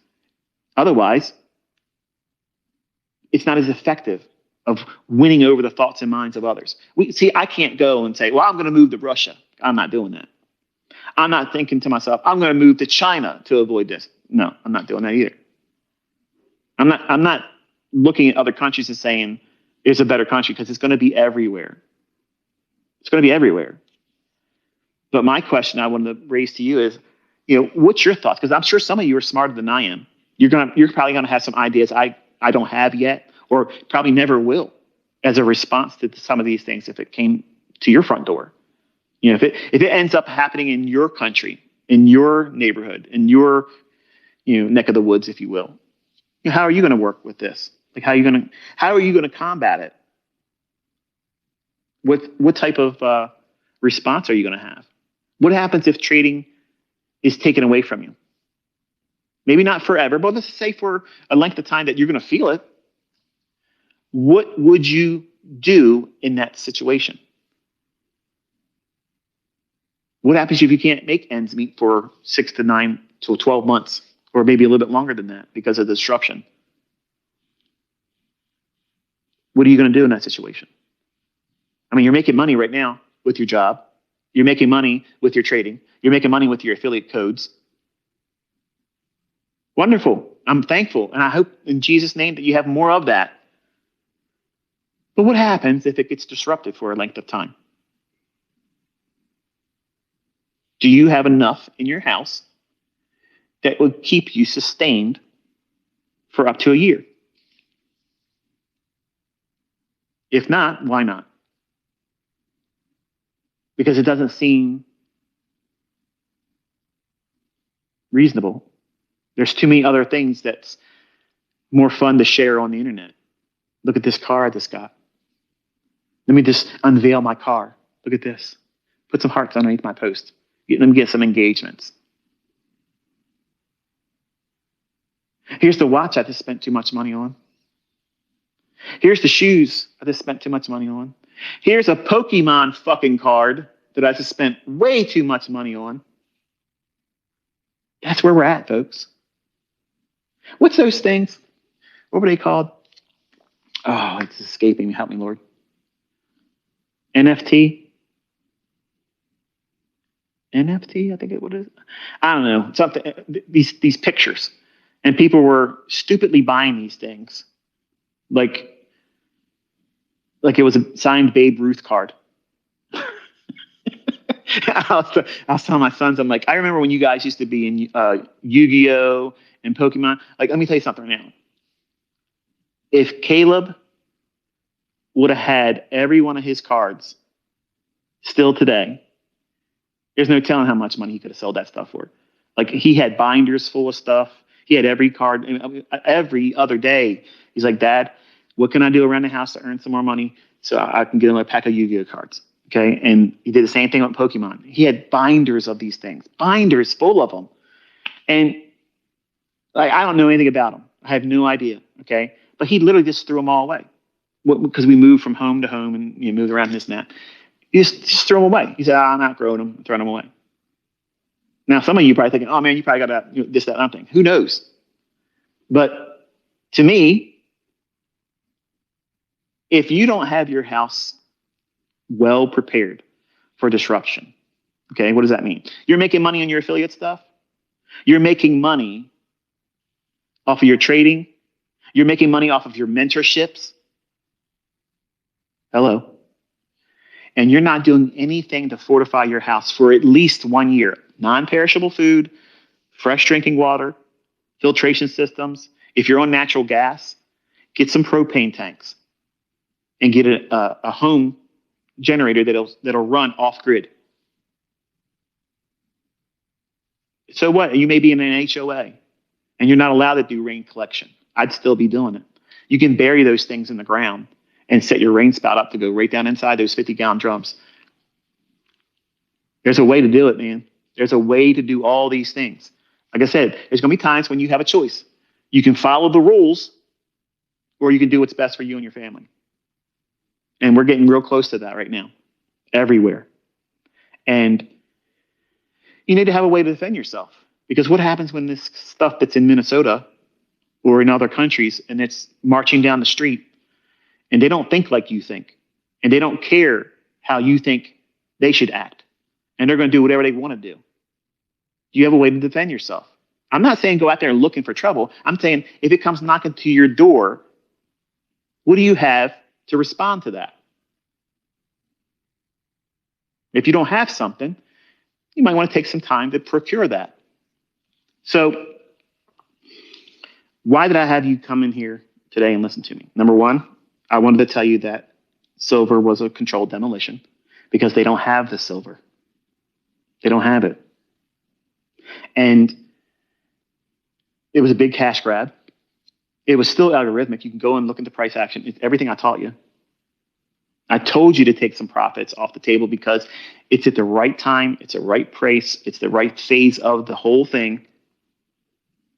Otherwise, it's not as effective of winning over the thoughts and minds of others. I can't go and say, well, I'm going to move to Russia. I'm not doing that. I'm not thinking to myself, I'm going to move to China to avoid this. No, I'm not doing that either. I'm not looking at other countries and saying it's a better country, because it's going to be everywhere. It's going to be everywhere. But my question I wanted to raise to you is, what's your thoughts? Because I'm sure some of you are smarter than I am. You're probably going to have some ideas I don't have yet, or probably never will, as a response to some of these things if it came to your front door. If it ends up happening in your country, in your neighborhood, in your neck of the woods, if you will, how are you going to work with this? Like, how are you going to combat it? What type of response are you going to have? What happens if trading is taken away from you? Maybe not forever, but let's say for a length of time that you're going to feel it. What would you do in that situation? What happens if you can't make ends meet for 6 to 9 to 12 months, or maybe a little bit longer than that because of the disruption? What are you going to do in that situation? I mean, you're making money right now with your job. You're making money with your trading. You're making money with your affiliate codes. Wonderful. I'm thankful. And I hope in Jesus' name that you have more of that. But what happens if it gets disrupted for a length of time? Do you have enough in your house that would keep you sustained for up to a year? If not, why not? Because it doesn't seem reasonable. There's too many other things that's more fun to share on the internet. Look at this car I just got. Let me just unveil my car. Look at this. Put some hearts underneath my post. Let me get some engagements. Here's the watch I just spent too much money on. Here's the shoes I just spent too much money on. Here's a Pokemon fucking card that I just spent way too much money on. That's where we're at, folks. What's those things? What were they called? Oh, it's escaping me. Help me, Lord. NFT? NFT, I think it was. I don't know. Something. These pictures. And people were stupidly buying these things. Like it was a signed Babe Ruth card. I was telling my sons, I'm like, I remember when you guys used to be in Yu-Gi-Oh! And Pokemon. Like, let me tell you something right now. If Caleb would have had every one of his cards still today, there's no telling how much money he could have sold that stuff for. Like, he had binders full of stuff. He had every card. Every other day, he's like, Dad, what can I do around the house to earn some more money so I can get him a pack of Yu-Gi-Oh cards? Okay, and he did the same thing with Pokemon. He had binders of these things, binders full of them. And like, I don't know anything about them. I have no idea, okay? But he literally just threw them all away because we moved from home to home and moved around this and that. He just threw them away. He said, I'm not growing them, I'm throwing them away. Now, some of you are probably thinking, oh, man, you probably got this, that, and that thing. Who knows? But to me, if you don't have your house well prepared for disruption, okay, what does that mean? You're making money on your affiliate stuff. You're making money off of your trading. You're making money off of your mentorships. Hello. And you're not doing anything to fortify your house for at least 1 year. Non-perishable food, fresh drinking water, filtration systems. If you're on natural gas, get some propane tanks and get a home generator that'll run off grid. So what? You may be in an HOA and you're not allowed to do rain collection. I'd still be doing it. You can bury those things in the ground and set your rain spout up to go right down inside those 50-gallon drums. There's a way to do it, man. There's a way to do all these things. Like I said, there's going to be times when you have a choice. You can follow the rules or you can do what's best for you and your family. And we're getting real close to that right now, everywhere. And you need to have a way to defend yourself. Because what happens when this stuff that's in Minnesota or in other countries and it's marching down the street and they don't think like you think and they don't care how you think they should act and they're going to do whatever they want to do. Do you have a way to defend yourself? I'm not saying go out there looking for trouble. I'm saying if it comes knocking to your door, what do you have to respond to that? If you don't have something, you might want to take some time to procure that. So, why did I have you come in here today and listen to me? Number one, I wanted to tell you that silver was a controlled demolition because they don't have the silver. They don't have it. And it was a big cash grab. It was still algorithmic. You can go and look into price action. It's everything I taught you. I told you to take some profits off the table because it's at the right time. It's the right price. It's the right phase of the whole thing.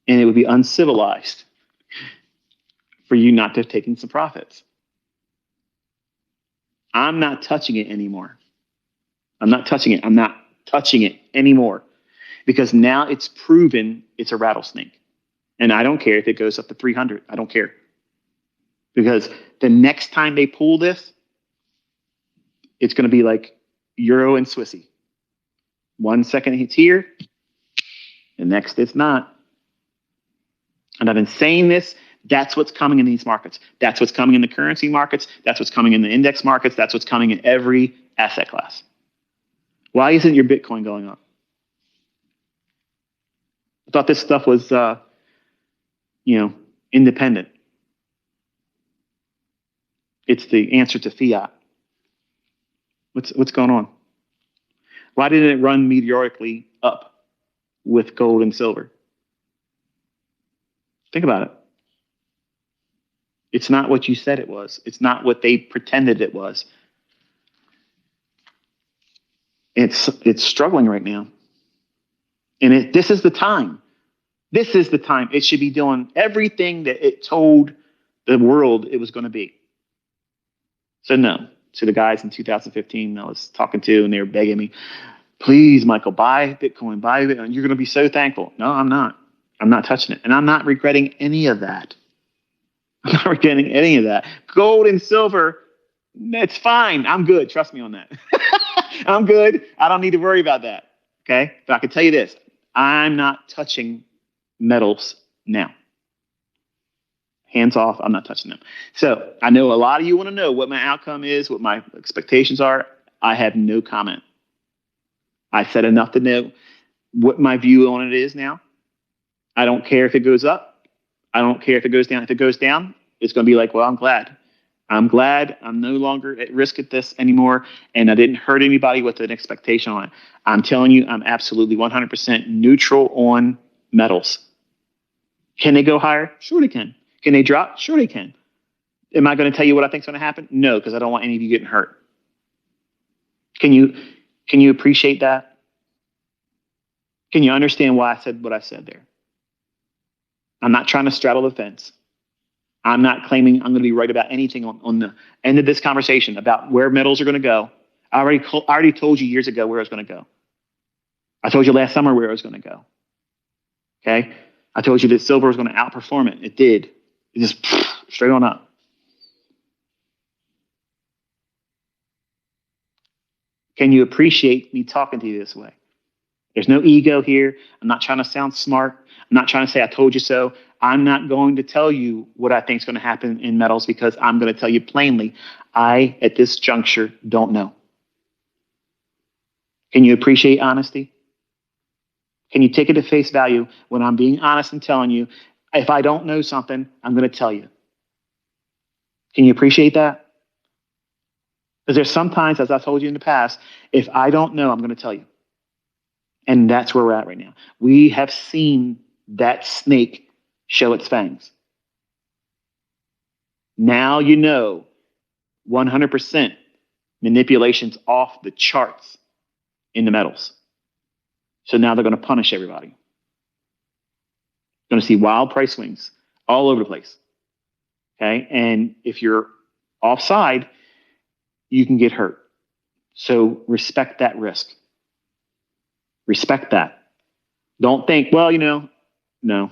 And it would be uncivilized for you not to have taken some profits. I'm not touching it anymore. I'm not touching it. I'm not touching it anymore because now it's proven it's a rattlesnake. And I don't care if it goes up to 300. I don't care. Because the next time they pull this, it's going to be like Euro and Swissy. 1 second it's here, the next it's not. And I've been saying this, that's what's coming in these markets. That's what's coming in the currency markets. That's what's coming in the index markets. That's what's coming in every asset class. Why isn't your Bitcoin going up? I thought this stuff was, independent. It's the answer to fiat. What's going on? Why didn't it run meteorically up with gold and silver? Think about it. It's not what you said it was. It's not what they pretended it was. It's struggling right now. And this is the time. This is the time. It should be doing everything that it told the world it was going to be. So no. To the guys in 2015 I was talking to, and they were begging me, please, Michael, buy Bitcoin, buy Bitcoin. You're going to be so thankful. No, I'm not. I'm not touching it. And I'm not regretting any of that. I'm not regretting any of that. Gold and silver, that's fine. I'm good. Trust me on that. I'm good. I don't need to worry about that. Okay? But I can tell you this. I'm not touching metals now. Hands off. I'm not touching them. So I know a lot of you want to know what my outcome is, what my expectations are. I have no comment. I said enough to know what my view on it is now. I don't care if it goes up. I don't care if it goes down. If it goes down, it's going to be like, well, I'm glad. I'm glad I'm no longer at risk at this anymore, and I didn't hurt anybody with an expectation on it. I'm telling you, I'm absolutely 100% neutral on metals. Can they go higher? Sure they can. Can they drop? Sure they can. Am I going to tell you what I think is going to happen? No, because I don't want any of you getting hurt. Can you appreciate that? Can you understand why I said what I said there? I'm not trying to straddle the fence. I'm not claiming I'm going to be right about anything on the end of this conversation about where metals are going to go. I already told you years ago where I was going to go. I told you last summer where I was going to go. Okay? I told you that silver was going to outperform it. It did. It just straight on up. Can you appreciate me talking to you this way? There's no ego here. I'm not trying to sound smart. I'm not trying to say I told you so. I'm not going to tell you what I think is going to happen in metals because I'm going to tell you plainly, I, at this juncture, don't know. Can you appreciate honesty? Can you take it at face value when I'm being honest and telling you, if I don't know something, I'm going to tell you? Can you appreciate that? Because there's sometimes, as I've told you in the past, if I don't know, I'm going to tell you. And that's where we're at right now. We have seen that snake show its fangs. Now you know 100% manipulation's off the charts in the metals. So now they're going to punish everybody. Going to see wild price swings all over the place. Okay? And if you're offside, you can get hurt. So respect that risk. Respect that. Don't think, well, no.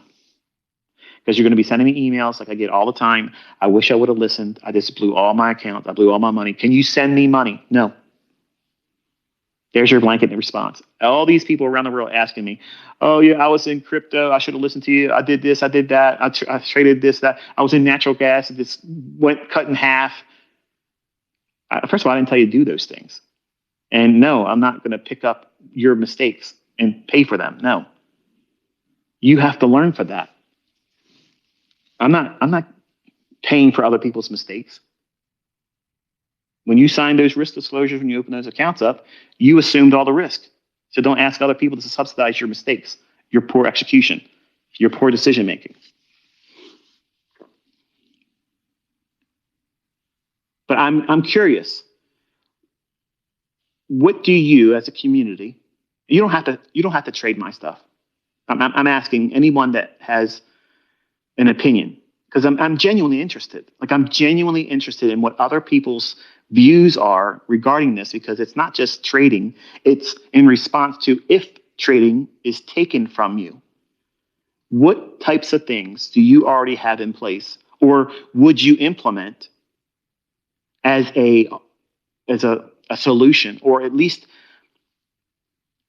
Because you're going to be sending me emails like I get all the time. I wish I would have listened. I just blew all my accounts. I blew all my money. Can you send me money? No. There's your blanket response. All these people around the world asking me, "Oh yeah, I was in crypto. I should have listened to you. I did this. I did that. I traded this, that. I was in natural gas. This went cut in half." First of all, I didn't tell you to do those things. And no, I'm not going to pick up your mistakes and pay for them. No, you have to learn for that. I'm not paying for other people's mistakes. When you sign those risk disclosures, when you open those accounts up, you assumed all the risk. So don't ask other people to subsidize your mistakes, your poor execution, your poor decision making. But I'm curious. What do you, as a community, you don't have to trade my stuff. I'm asking anyone that has an opinion, because I'm genuinely interested. Like, I'm genuinely interested in what other people's views are regarding this, because it's not just trading. It's in response to, if trading is taken from you, what types of things do you already have in place, or would you implement as a solution, or at least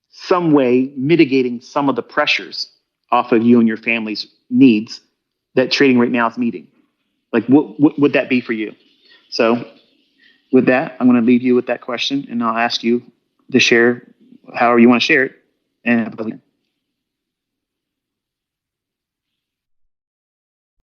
some way mitigating some of the pressures off of you and your family's needs that trading right now is meeting? Like, what would that be for you? So with that, I'm going to leave you with that question, and I'll ask you to share however you want to share it. And